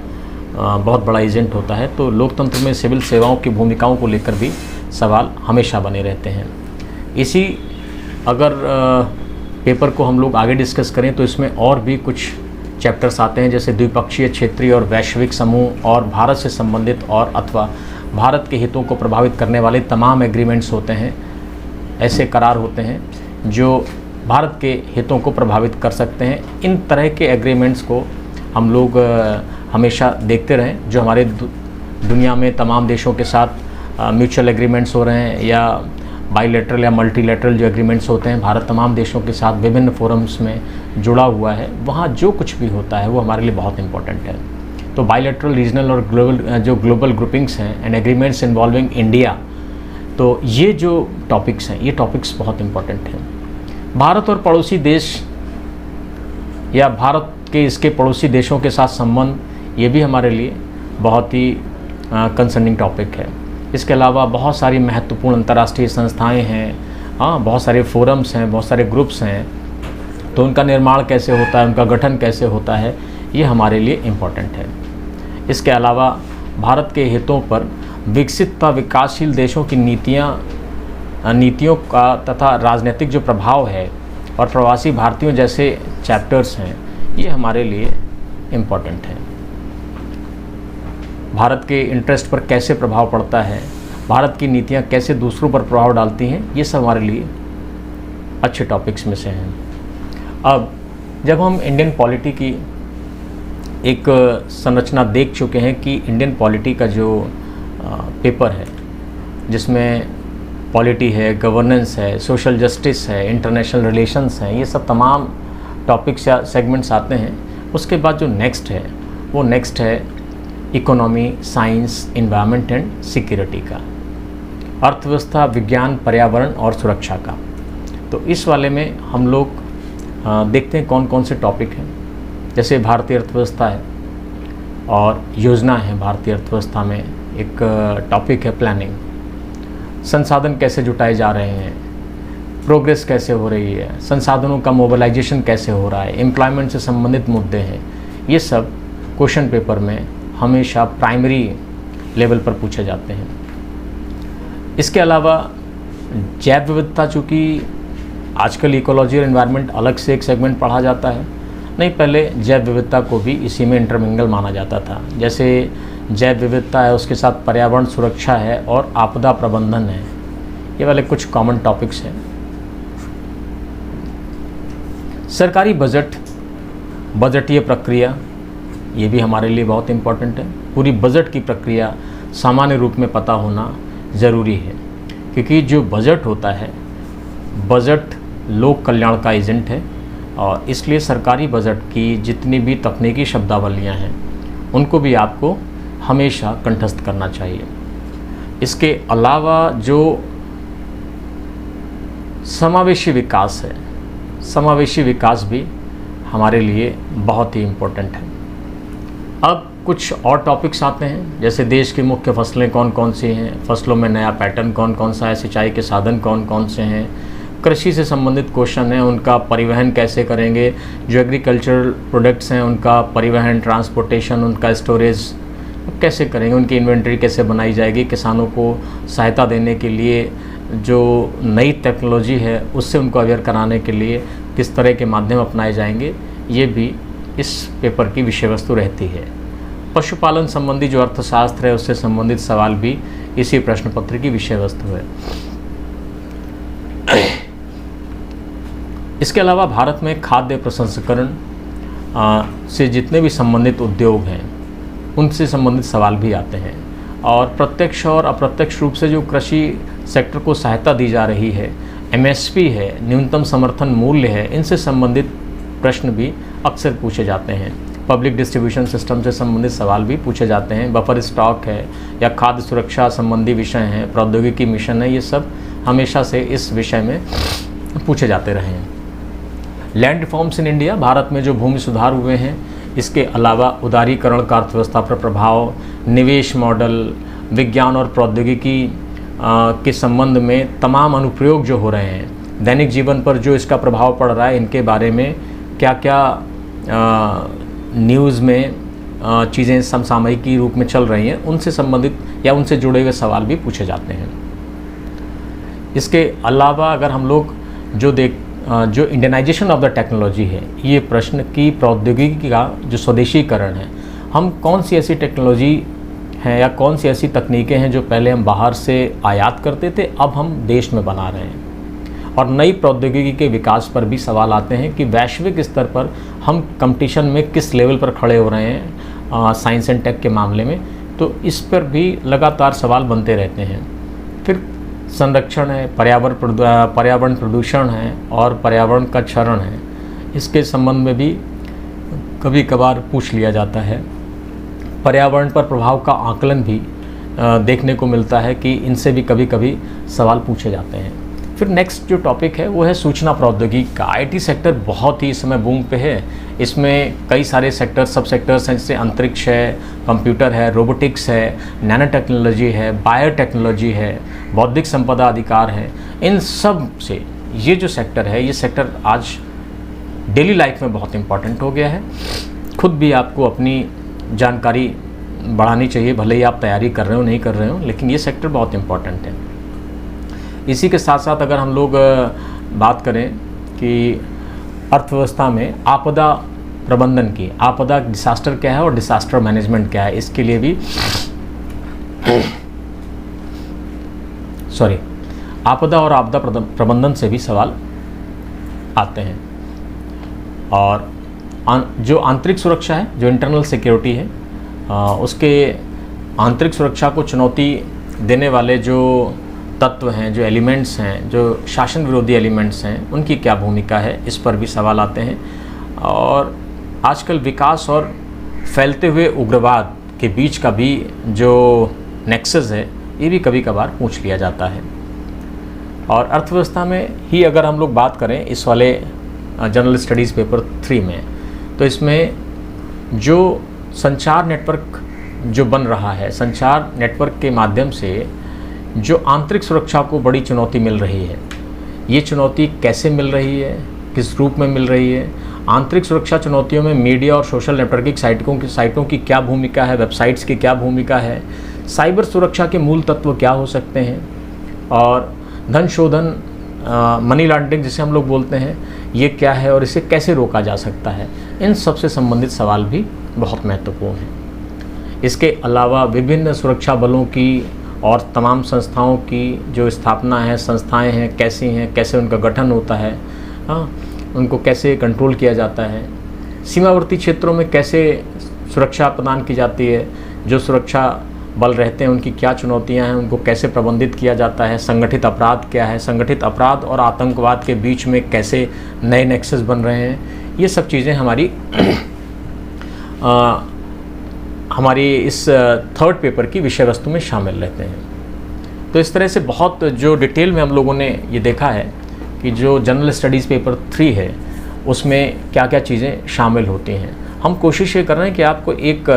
बहुत बड़ा एजेंट होता है। तो लोकतंत्र में सिविल सेवाओं की भूमिकाओं को लेकर भी सवाल हमेशा बने रहते हैं। इसी अगर पेपर को हम लोग आगे डिस्कस करें तो इसमें और भी कुछ चैप्टर्स आते हैं, जैसे द्विपक्षीय, क्षेत्रीय और वैश्विक समूह और भारत से संबंधित और अथवा भारत के हितों को प्रभावित करने वाले तमाम एग्रीमेंट्स होते हैं। ऐसे करार होते हैं जो भारत के हितों को प्रभावित कर सकते हैं। इन तरह के एग्रीमेंट्स को हम लोग हमेशा देखते रहें, जो हमारे दुनिया में तमाम देशों के साथ म्यूचुअल एग्रीमेंट्स हो रहे हैं या बाईलेटरल या मल्टीलेटरल जो एग्रीमेंट्स होते हैं, भारत तमाम देशों के साथ विभिन्न फोरम्स में जुड़ा हुआ है। वहाँ जो कुछ भी होता है वो हमारे लिए बहुत इंपॉर्टेंट है। तो बाईलेटरल, रीजनल और ग्लोबल ग्रुपिंग्स हैं एंड एग्रीमेंट्स इन्वॉल्विंग इंडिया, तो ये जो टॉपिक्स हैं, ये टॉपिक्स बहुत इंपॉर्टेंट हैं। भारत और पड़ोसी देश या भारत के इसके पड़ोसी देशों के साथ संबंध, ये भी हमारे लिए बहुत ही कंसर्निंग टॉपिक है। इसके अलावा बहुत सारी महत्वपूर्ण अंतर्राष्ट्रीय संस्थाएं हैं, बहुत सारे फोरम्स हैं, बहुत सारे ग्रुप्स हैं, तो उनका निर्माण कैसे होता है, उनका गठन कैसे होता है, ये हमारे लिए इम्पोर्टेंट है। इसके अलावा भारत के हितों पर विकसित व विकासशील देशों की नीतियों का तथा राजनीतिक जो प्रभाव है और प्रवासी भारतीयों जैसे चैप्टर्स हैं, ये हमारे लिए इम्पोर्टेंट है। भारत के इंटरेस्ट पर कैसे प्रभाव पड़ता है, भारत की नीतियाँ कैसे दूसरों पर प्रभाव डालती हैं, ये सब हमारे लिए अच्छे टॉपिक्स में से हैं। अब जब हम इंडियन पॉलिटी की एक संरचना देख चुके हैं कि इंडियन पॉलिटी का जो पेपर है, जिसमें पॉलिटी है, गवर्नेंस है, सोशल जस्टिस है, इंटरनेशनल रिलेशंस हैं, ये सब तमाम टॉपिक्स या सेगमेंट्स आते हैं। उसके बाद जो नेक्स्ट है वो नेक्स्ट है economy, science, environment and security का, अर्थव्यवस्था, विज्ञान, पर्यावरण और सुरक्षा का। तो इस वाले में हम लोग देखते हैं कौन कौन से टॉपिक हैं। जैसे भारतीय अर्थव्यवस्था है और योजना है। भारतीय अर्थव्यवस्था में एक टॉपिक है प्लानिंग, संसाधन कैसे जुटाए जा रहे हैं, प्रोग्रेस कैसे हो रही है, संसाधनों का मोबिलाइजेशन कैसे हो रहा है, एम्प्लॉयमेंट से संबंधित मुद्दे हैं। ये सब क्वेश्चन पेपर में हमेशा प्राइमरी लेवल पर पूछे जाते हैं। इसके अलावा जैव विविधता, चूँकि आजकल इकोलॉजी और एनवायरनमेंट अलग से एक सेगमेंट पढ़ा जाता है, नहीं पहले जैव विविधता को भी इसी में इंटरमिंगल माना जाता था। जैसे जैव विविधता है, उसके साथ पर्यावरण सुरक्षा है और आपदा प्रबंधन है, ये वाले कुछ कॉमन टॉपिक्स हैं। सरकारी बजट, बजटीय प्रक्रिया, ये भी हमारे लिए बहुत इम्पोर्टेंट है। पूरी बजट की प्रक्रिया सामान्य रूप में पता होना ज़रूरी है, क्योंकि जो बजट होता है, बजट लोक कल्याण का एजेंट है और इसलिए सरकारी बजट की जितनी भी तकनीकी शब्दावलियाँ हैं उनको भी आपको हमेशा कंठस्थ करना चाहिए। इसके अलावा जो समावेशी विकास है, समावेशी विकास भी हमारे लिए बहुत ही इम्पोर्टेंट है। अब कुछ और टॉपिक्स आते हैं, जैसे देश की मुख्य फसलें कौन कौन सी हैं, फसलों में नया पैटर्न कौन कौन सा है, सिंचाई के साधन कौन कौन से हैं, कृषि से संबंधित क्वेश्चन है, उनका परिवहन कैसे करेंगे, जो एग्रीकल्चरल प्रोडक्ट्स हैं उनका परिवहन, ट्रांसपोर्टेशन, उनका स्टोरेज कैसे करेंगे, उनकी इन्वेंट्री कैसे बनाई जाएगी, किसानों को सहायता देने के लिए जो नई टेक्नोलॉजी है उससे उनको अवेयर कराने के लिए किस तरह के माध्यम अपनाए जाएंगे, ये भी इस पेपर की विषय वस्तु रहती है। पशुपालन संबंधी जो अर्थशास्त्र है उससे संबंधित सवाल भी इसी प्रश्न पत्र की विषय वस्तु है। इसके अलावा भारत में खाद्य प्रसंस्करण से जितने भी संबंधित उद्योग हैं उनसे संबंधित सवाल भी आते हैं, और प्रत्यक्ष और अप्रत्यक्ष रूप से जो कृषि सेक्टर को सहायता दी जा रही है, एमएसपी है, न्यूनतम समर्थन मूल्य है, इनसे संबंधित प्रश्न भी अक्सर पूछे जाते हैं। पब्लिक डिस्ट्रीब्यूशन सिस्टम से संबंधित सवाल भी पूछे जाते हैं। बफर स्टॉक है या खाद्य सुरक्षा संबंधी विषय हैं, प्रौद्योगिकी मिशन है, ये सब हमेशा से इस विषय में पूछे जाते रहे हैं। Land reforms in India, Bharat में जो भूमि सुधार हुए हैं, इसके अलावा उदारीकरण का अर्थव्यवस्था पर प्रभाव, निवेश मॉडल, विज्ञान और प्रौद्योगिकी के संबंध में तमाम अनुप्रयोग जो हो रहे हैं, दैनिक जीवन पर जो इसका प्रभाव पड़ रहा है, इनके बारे में क्या क्या न्यूज़ में चीज़ें समसामयिकी रूप में चल रही हैं, उनसे संबंधित या उनसे जुड़े हुए सवाल भी पूछे जाते हैं। इसके अलावा अगर हम लोग जो जो इंडियनाइजेशन ऑफ द टेक्नोलॉजी है, ये प्रश्न की प्रौद्योगिकी का जो स्वदेशीकरण है, हम कौन सी ऐसी टेक्नोलॉजी हैं या कौन सी ऐसी तकनीकें हैं जो पहले हम बाहर से आयात करते थे, अब हम देश में बना रहे हैं। और नई प्रौद्योगिकी के विकास पर भी सवाल आते हैं कि वैश्विक स्तर पर हम कंपटीशन में किस लेवल पर खड़े हो रहे हैं साइंस एंड टेक के मामले में, तो इस पर भी लगातार सवाल बनते रहते हैं। फिर संरक्षण है, पर्यावरण प्रदूषण है और पर्यावरण का क्षरण है, इसके संबंध में भी कभी कभार पूछ लिया जाता है। पर्यावरण पर प्रभाव का आकलन भी देखने को मिलता है कि इनसे भी कभी कभी सवाल पूछे जाते हैं। फिर नेक्स्ट जो टॉपिक है वो है सूचना प्रौद्योगिकी का। आईटी सेक्टर बहुत ही इस समय बूम पे है। इसमें कई सारे सेक्टर, सब सेक्टर्स हैं, जैसे अंतरिक्ष है, कंप्यूटर है, रोबोटिक्स है, नैनो टेक्नोलॉजी है, बायोटेक्नोलॉजी है, बौद्धिक संपदा अधिकार है। इन सब से ये जो सेक्टर है, ये सेक्टर आज डेली लाइफ में बहुत इम्पॉर्टेंट हो गया है। खुद भी आपको अपनी जानकारी बढ़ानी चाहिए, भले ही आप तैयारी कर रहे हो नहीं कर रहे हो, लेकिन ये सेक्टर बहुत इम्पॉर्टेंट है। इसी के साथ साथ अगर हम लोग बात करें कि अर्थव्यवस्था में आपदा प्रबंधन की, आपदा डिसास्टर क्या है और डिसास्टर मैनेजमेंट क्या है, इसके लिए भी आपदा और आपदा प्रबंधन से भी सवाल आते हैं। और जो आंतरिक सुरक्षा है, जो इंटरनल सिक्योरिटी है, उसके आंतरिक सुरक्षा को चुनौती देने वाले जो तत्व हैं, जो एलिमेंट्स हैं, जो शासन विरोधी एलिमेंट्स हैं, उनकी क्या भूमिका है, इस पर भी सवाल आते हैं। और आजकल विकास और फैलते हुए उग्रवाद के बीच का भी जो नेक्सस है, ये भी कभी कभार पूछ लिया जाता है। और अर्थव्यवस्था में ही अगर हम लोग बात करें इस वाले जनरल स्टडीज़ पेपर 3 में, तो इसमें जो संचार नेटवर्क जो बन रहा है, संचार नेटवर्क के माध्यम से जो आंतरिक सुरक्षा को बड़ी चुनौती मिल रही है, ये चुनौती कैसे मिल रही है, किस रूप में मिल रही है, आंतरिक सुरक्षा चुनौतियों में मीडिया और सोशल नेटवर्किंग साइटों की क्या भूमिका है, वेबसाइट्स की क्या भूमिका है, साइबर सुरक्षा के मूल तत्व क्या हो सकते हैं, और धन शोधन, मनी लॉन्ड्रिंग जिसे हम लोग बोलते हैं, ये क्या है और इसे कैसे रोका जा सकता है, इन सब से संबंधित सवाल भी बहुत महत्वपूर्ण हैं। इसके अलावा विभिन्न सुरक्षा बलों की और तमाम संस्थाओं की जो स्थापना है, संस्थाएं हैं, कैसी हैं, कैसे उनका गठन होता है, उनको कैसे कंट्रोल किया जाता है, सीमावर्ती क्षेत्रों में कैसे सुरक्षा प्रदान की जाती है, जो सुरक्षा बल रहते हैं उनकी क्या चुनौतियां हैं, उनको कैसे प्रबंधित किया जाता है, संगठित अपराध क्या है, संगठित अपराध और आतंकवाद के बीच में कैसे नए नेक्सस बन रहे हैं, ये सब चीज़ें हमारी इस थर्ड पेपर की विषय वस्तु में शामिल रहते हैं। तो इस तरह से बहुत जो डिटेल में हम लोगों ने ये देखा है कि जो जनरल स्टडीज़ पेपर 3 है, उसमें क्या क्या चीज़ें शामिल होती हैं। हम कोशिश ये कर रहे हैं कि आपको एक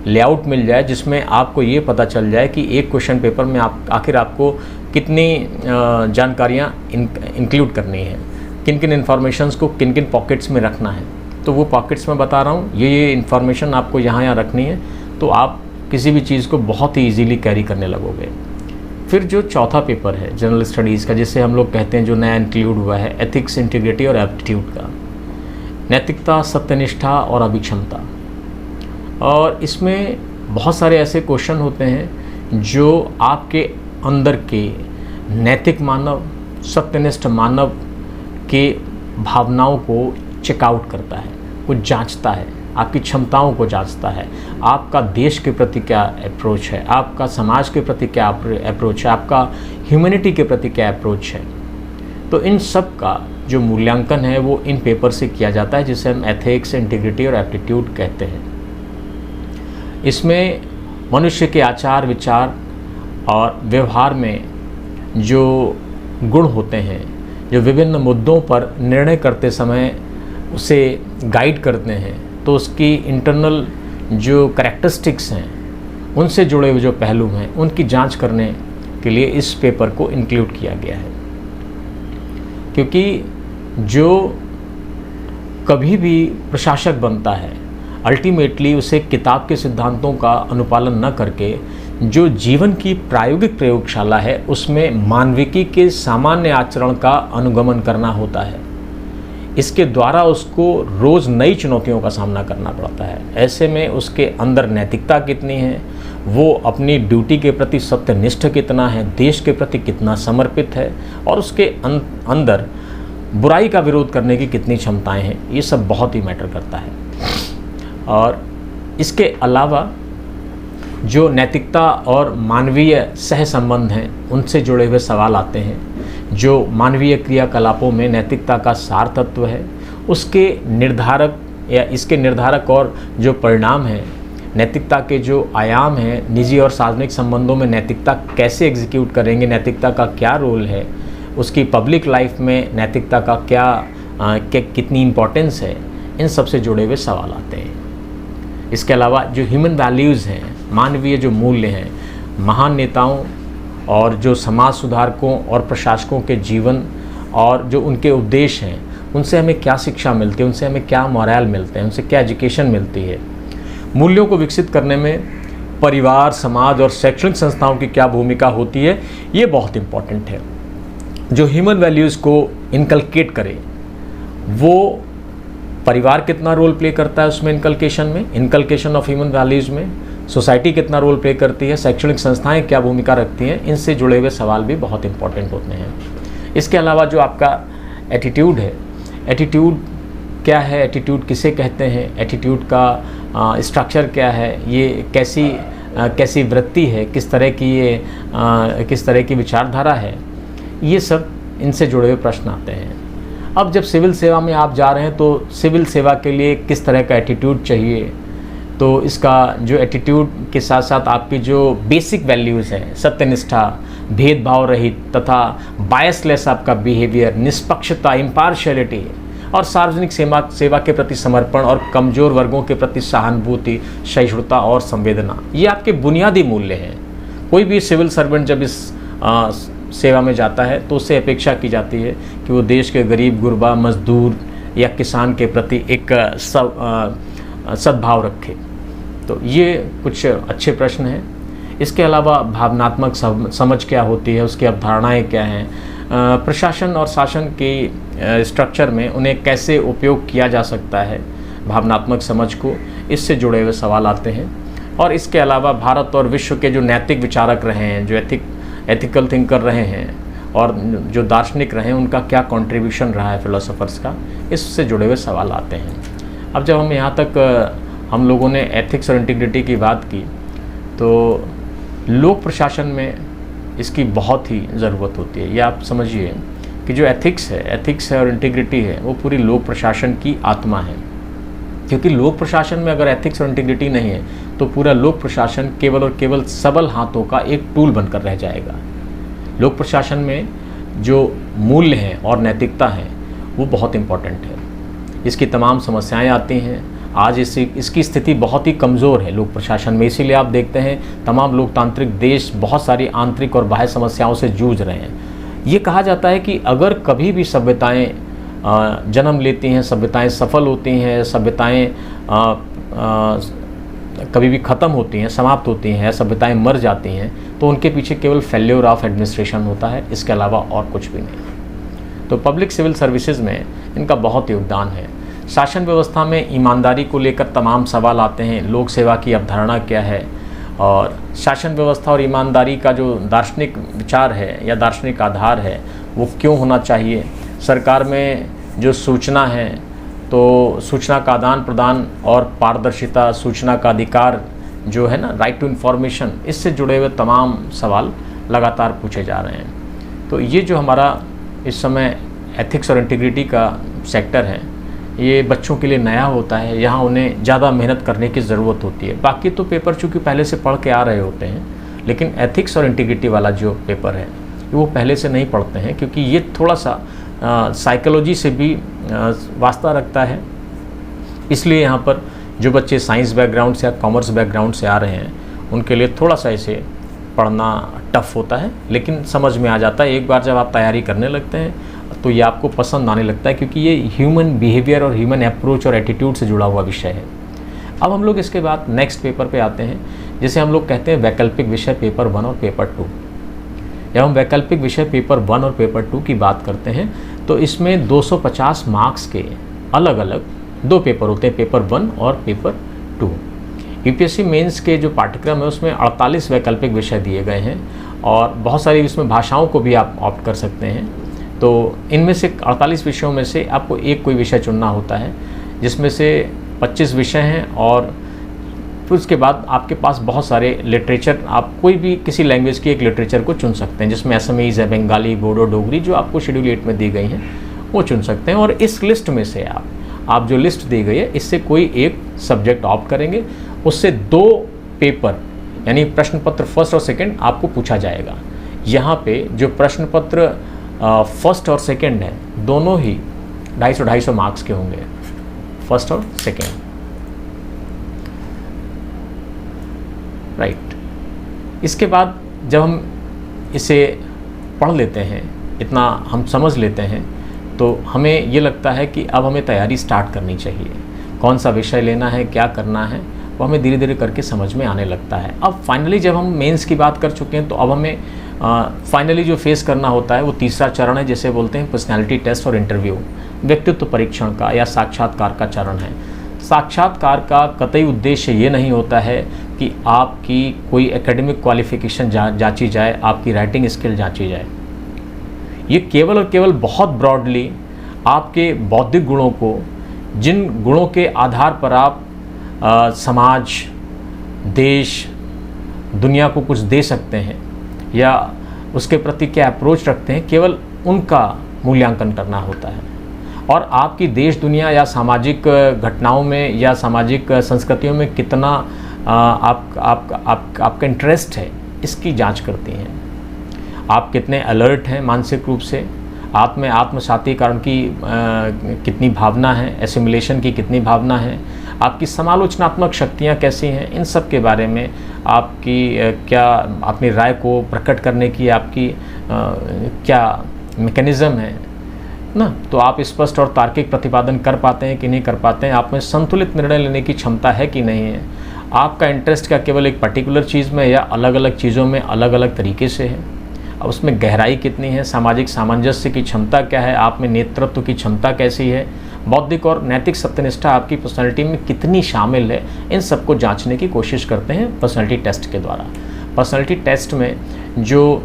लेआउट मिल जाए जिसमें आपको ये पता चल जाए कि एक क्वेश्चन पेपर में आखिर आपको कितनी जानकारियाँ इंक्लूड करनी है, किन किन इन्फॉर्मेशंस को किन किन पॉकेट्स में रखना है। तो वो पॉकेट्स में बता रहा हूँ, ये इन्फॉर्मेशन आपको यहाँ रखनी है, तो आप किसी भी चीज़ को बहुत ही ईजीली कैरी करने लगोगे। फिर जो चौथा पेपर है जनरल स्टडीज़ का, जिसे हम लोग कहते हैं, जो नया इंक्लूड हुआ है, एथिक्स, इंटीग्रिटी और एप्टीट्यूड का, नैतिकता, सत्यनिष्ठा और अभिक्षमता। और इसमें बहुत सारे ऐसे क्वेश्चन होते हैं जो आपके अंदर के नैतिक मानव, सत्यनिष्ठ मानव के भावनाओं को चेकआउट करता है, वो जांचता है, आपकी क्षमताओं को जांचता है, आपका देश के प्रति क्या अप्रोच है, आपका समाज के प्रति क्या अप्रोच है, आपका ह्यूमैनिटी के प्रति क्या अप्रोच है। तो इन सब का जो मूल्यांकन है वो इन पेपर से किया जाता है, जिसे हम एथिक्स, इंटीग्रिटी और एप्टीट्यूड कहते हैं। इसमें मनुष्य के आचार विचार और व्यवहार में जो गुण होते हैं, जो विभिन्न मुद्दों पर निर्णय करते समय उसे गाइड करते हैं, तो उसकी इंटरनल जो कैरेक्टरिस्टिक्स हैं, उनसे जुड़े हुए जो पहलू हैं, उनकी जांच करने के लिए इस पेपर को इंक्लूड किया गया है। क्योंकि जो कभी भी प्रशासक बनता है, अल्टीमेटली उसे किताब के सिद्धांतों का अनुपालन न करके जो जीवन की प्रायोगिक प्रयोगशाला है, उसमें मानविकी के सामान्य आचरण का अनुगमन करना होता है। इसके द्वारा उसको रोज़ नई चुनौतियों का सामना करना पड़ता है। ऐसे में उसके अंदर नैतिकता कितनी है, वो अपनी ड्यूटी के प्रति सत्यनिष्ठ कितना है, देश के प्रति कितना समर्पित है, और उसके अंदर बुराई का विरोध करने की कितनी क्षमताएं हैं, ये सब बहुत ही मैटर करता है। और इसके अलावा जो नैतिकता और मानवीय सह संबंध हैं, उनसे जुड़े हुए सवाल आते हैं। जो मानवीय क्रियाकलापों में नैतिकता का सार तत्व है, उसके निर्धारक या इसके निर्धारक और जो परिणाम हैं, नैतिकता के जो आयाम हैं, निजी और सार्वजनिक संबंधों में नैतिकता कैसे एग्जीक्यूट करेंगे, नैतिकता का क्या रोल है, उसकी पब्लिक लाइफ में नैतिकता का कितनी इम्पोर्टेंस है, इन सब से जुड़े हुए सवाल आते हैं। इसके अलावा जो ह्यूमन वैल्यूज़ हैं, मानवीय जो मूल्य हैं, महान नेताओं और जो समाज सुधारकों और प्रशासकों के जीवन और जो उनके उपदेश हैं, उनसे हमें क्या शिक्षा मिलती है, उनसे हमें क्या मोरल मिलते हैं, उनसे क्या एजुकेशन मिलती है। मूल्यों को विकसित करने में परिवार, समाज और शैक्षणिक संस्थाओं की क्या भूमिका होती है, ये बहुत इम्पॉर्टेंट है। जो ह्यूमन वैल्यूज़ को इनकलकेट करे, वो परिवार कितना रोल प्ले करता है उसमें इनकलकेशन ऑफ ह्यूमन वैल्यूज़ में, सोसाइटी कितना रोल प्ले करती है, शैक्षणिक संस्थाएं क्या भूमिका रखती हैं, इनसे जुड़े हुए सवाल भी बहुत इंपॉर्टेंट होते हैं। इसके अलावा जो आपका एटीट्यूड है, एटीट्यूड क्या है, एटीट्यूड किसे कहते हैं, एटीट्यूड का स्ट्रक्चर क्या है, ये कैसी वृत्ति है, किस तरह की विचारधारा है, ये सब इनसे जुड़े हुए प्रश्न आते हैं। अब जब सिविल सेवा में आप जा रहे हैं तो सिविल सेवा के लिए किस तरह का एटीट्यूड चाहिए, तो इसका जो एटीट्यूड के साथ साथ आपकी जो बेसिक वैल्यूज़ हैं, सत्यनिष्ठा, भेदभाव रहित तथा बायसलेस आपका बिहेवियर, निष्पक्षता, इम्पार्शियलिटी और सार्वजनिक सेवा के प्रति समर्पण और कमज़ोर वर्गों के प्रति सहानुभूति, सहिष्णुता और संवेदना, ये आपके बुनियादी मूल्य हैं। कोई भी सिविल सर्वेंट जब इस सेवा में जाता है तो उससे अपेक्षा की जाती है कि वो देश के गरीब, गुरबा, मजदूर या किसान के प्रति एक सद्भाव रखे। तो ये कुछ अच्छे प्रश्न हैं। इसके अलावा भावनात्मक समझ क्या होती है, उसकी अवधारणाएं क्या हैं, प्रशासन और शासन के स्ट्रक्चर में उन्हें कैसे उपयोग किया जा सकता है, भावनात्मक समझ को, इससे जुड़े हुए सवाल आते हैं। और इसके अलावा भारत और विश्व के जो नैतिक विचारक रहे हैं, जो एथिकल थिंकर रहे हैं और जो दार्शनिक रहे हैं, उनका क्या कंट्रीब्यूशन रहा है फिलोसोफर्स का, इससे जुड़े हुए सवाल आते हैं। अब जब हम यहाँ तक हम लोगों ने एथिक्स और इंटीग्रिटी की बात की, तो लोक प्रशासन में इसकी बहुत ही ज़रूरत होती है। ये आप समझिए कि जो एथिक्स है और इंटीग्रिटी है, वो पूरी लोक प्रशासन की आत्मा है। क्योंकि लोक प्रशासन में अगर एथिक्स और इंटीग्रिटी नहीं है तो पूरा लोक प्रशासन केवल और केवल सबल हाथों का एक टूल बनकर रह जाएगा। लोक प्रशासन में जो मूल्य हैं और नैतिकता है वो बहुत इम्पॉर्टेंट है। इसकी तमाम समस्याएं आती हैं। आज इसकी स्थिति बहुत ही कमज़ोर है लोक प्रशासन में, इसीलिए आप देखते हैं तमाम लोकतांत्रिक देश बहुत सारी आंतरिक और बाह्य समस्याओं से जूझ रहे हैं। ये कहा जाता है कि अगर कभी भी सभ्यताएं जन्म लेती हैं, सभ्यताएं सफल होती हैं, सभ्यताएं कभी भी ख़त्म होती हैं, समाप्त होती हैं, सभ्यताएं मर जाती हैं, तो उनके पीछे केवल फेल्योर ऑफ एडमिनिस्ट्रेशन होता है, इसके अलावा और कुछ भी नहीं। तो पब्लिक सिविल सर्विसेज में इनका बहुत योगदान है। शासन व्यवस्था में ईमानदारी को लेकर तमाम सवाल आते हैं। लोक सेवा की अवधारणा क्या है, और शासन व्यवस्था और ईमानदारी का जो दार्शनिक विचार है या दार्शनिक आधार है वो क्यों होना चाहिए। सरकार में जो सूचना है, तो सूचना का आदान प्रदान और पारदर्शिता, सूचना का अधिकार जो है ना, राइट टू इन्फॉर्मेशन, इससे जुड़े हुए तमाम सवाल लगातार पूछे जा रहे हैं। तो ये जो हमारा इस समय एथिक्स और इंटीग्रिटी का सेक्टर है, ये बच्चों के लिए नया होता है। यहाँ उन्हें ज़्यादा मेहनत करने की ज़रूरत होती है। बाकी तो पेपर चूँकि पहले से पढ़ के आ रहे होते हैं, लेकिन एथिक्स और इंटीग्रिटी वाला जो पेपर है वो पहले से नहीं पढ़ते हैं, क्योंकि ये थोड़ा सा साइकोलॉजी से भी वास्ता रखता है। इसलिए यहाँ पर जो बच्चे साइंस बैकग्राउंड से या कॉमर्स बैकग्राउंड से आ रहे हैं, उनके लिए थोड़ा सा इसे पढ़ना टफ होता है, लेकिन समझ में आ जाता है। एक बार जब आप तैयारी करने लगते हैं तो ये आपको पसंद आने लगता है, क्योंकि ये ह्यूमन बिहेवियर और ह्यूमन अप्रोच और एटीट्यूड से जुड़ा हुआ विषय है। अब हम लोग इसके बाद नेक्स्ट पेपर पे आते हैं, जिसे हम लोग कहते हैं वैकल्पिक विषय पेपर 1 और पेपर 2। जब हम वैकल्पिक विषय पेपर 1 और पेपर 2 की बात करते हैं तो इसमें 250 मार्क्स के अलग अलग 2 पेपर होते हैं, पेपर 1 और पेपर 2। यूपीएससी मेंस के जो पाठ्यक्रम है उसमें 48 वैकल्पिक विषय दिए गए हैं और बहुत सारी इसमें भाषाओं को भी आप ऑप्ट कर सकते हैं। तो इनमें से 48 विषयों में से आपको एक कोई विषय चुनना होता है, जिसमें से 25 विषय हैं और फिर उसके बाद आपके पास बहुत सारे लिटरेचर, आप कोई भी किसी लैंग्वेज की एक लिटरेचर को चुन सकते हैं, जिसमें असमीज़ है, बंगाली, बोडो, डोगरी जो आपको शेड्यूल 8 में दी गई हैं वो चुन सकते हैं। और इस लिस्ट में से आप जो लिस्ट दी गई है इससे कोई एक सब्जेक्ट ऑप्ट करेंगे, उससे 2 पेपर यानी प्रश्न पत्र फर्स्ट और सेकंड आपको पूछा जाएगा। यहाँ पे जो प्रश्न पत्र फर्स्ट और सेकंड है दोनों ही 250 मार्क्स के होंगे, फर्स्ट और सेकंड, राइट। इसके बाद जब हम इसे पढ़ लेते हैं, इतना हम समझ लेते हैं, तो हमें ये लगता है कि अब हमें तैयारी स्टार्ट करनी चाहिए। कौन सा विषय लेना है, क्या करना है, वो हमें धीरे धीरे करके समझ में आने लगता है। अब फाइनली जब हम मेंस की बात कर चुके हैं तो अब हमें फाइनली जो फेस करना होता है वो तीसरा चरण है, जिसे बोलते हैं पर्सनैलिटी टेस्ट और इंटरव्यू, व्यक्तित्व परीक्षण का या साक्षात्कार का चरण है। साक्षात्कार का कतई उद्देश्य ये नहीं होता है कि आपकी कोई एकेडमिक क्वालिफिकेशन जांची जाए, आपकी राइटिंग स्किल जांची जाए। ये केवल और केवल बहुत ब्रॉडली आपके बौद्धिक गुणों को, जिन गुणों के आधार पर आप समाज, देश, दुनिया को कुछ दे सकते हैं या उसके प्रति क्या अप्रोच रखते हैं, केवल उनका मूल्यांकन करना होता है। और आपकी देश, दुनिया या सामाजिक घटनाओं में या सामाजिक संस्कृतियों में कितना आपका इंटरेस्ट है, इसकी जांच करती हैं। आप कितने अलर्ट हैं मानसिक रूप से, आप में आत्मसातीकरण की कितनी भावना है, एसिमुलेशन की कितनी भावना है, आपकी समालोचनात्मक शक्तियाँ कैसी हैं, इन सब के बारे में आपकी क्या अपनी राय को प्रकट करने की आपकी क्या मैकेनिज़्म है ना। तो आप स्पष्ट और तार्किक प्रतिपादन कर पाते हैं कि नहीं कर पाते हैं, आप में संतुलित निर्णय लेने की क्षमता है कि नहीं है, आपका इंटरेस्ट क्या केवल एक पर्टिकुलर चीज़ में या अलग अलग चीज़ों में अलग अलग तरीके से है, अब उसमें गहराई कितनी है, सामाजिक सामंजस्य की क्षमता क्या है, आप में नेतृत्व की क्षमता कैसी है, बौद्धिक और नैतिक सत्यनिष्ठा आपकी पर्सनैलिटी में कितनी शामिल है, इन सबको जांचने की कोशिश करते हैं पर्सनैलिटी टेस्ट के द्वारा। पर्सनैलिटी टेस्ट में जो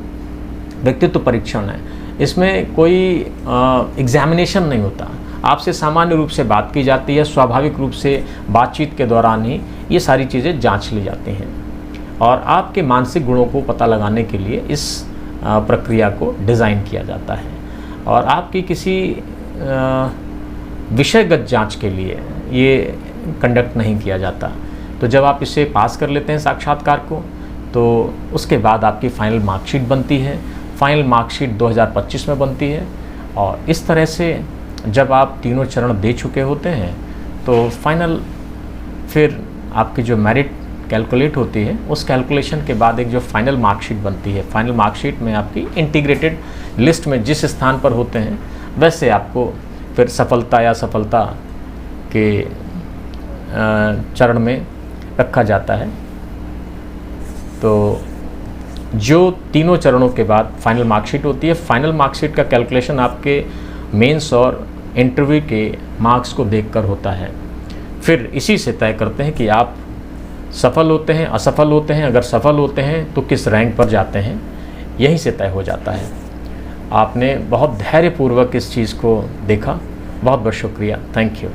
व्यक्तित्व परीक्षण है, इसमें कोई एग्जामिनेशन नहीं होता, आपसे सामान्य रूप से बात की जाती है, स्वाभाविक रूप से बातचीत के दौरान ही ये सारी चीज़ें जांच ली जाती हैं और आपके मानसिक गुणों को पता लगाने के लिए इस प्रक्रिया को डिज़ाइन किया जाता है। और आपकी किसी विषयगत जांच के लिए ये कंडक्ट नहीं किया जाता। तो जब आप इसे पास कर लेते हैं साक्षात्कार को, तो उसके बाद आपकी फ़ाइनल मार्कशीट बनती है। फाइनल मार्कशीट 2025 में बनती है और इस तरह से जब आप तीनों चरण दे चुके होते हैं तो फाइनल फिर आपकी जो मेरिट कैलकुलेट होती है, उस कैलकुलेशन के बाद एक जो फाइनल मार्कशीट बनती है, फाइनल मार्कशीट में आपकी इंटीग्रेटेड लिस्ट में जिस स्थान पर होते हैं वैसे आपको फिर सफलता या असफलता के चरण में रखा जाता है। तो जो तीनों चरणों के बाद फाइनल मार्कशीट होती है, फाइनल मार्कशीट का कैलकुलेशन आपके मेंस और इंटरव्यू के मार्क्स को देखकर होता है। फिर इसी से तय करते हैं कि आप सफल होते हैं, असफल होते हैं, अगर सफल होते हैं तो किस रैंक पर जाते हैं, यहीं से तय हो जाता है। आपने बहुत धैर्यपूर्वक इस चीज़ को देखा, बहुत बहुत शुक्रिया, थैंक यू।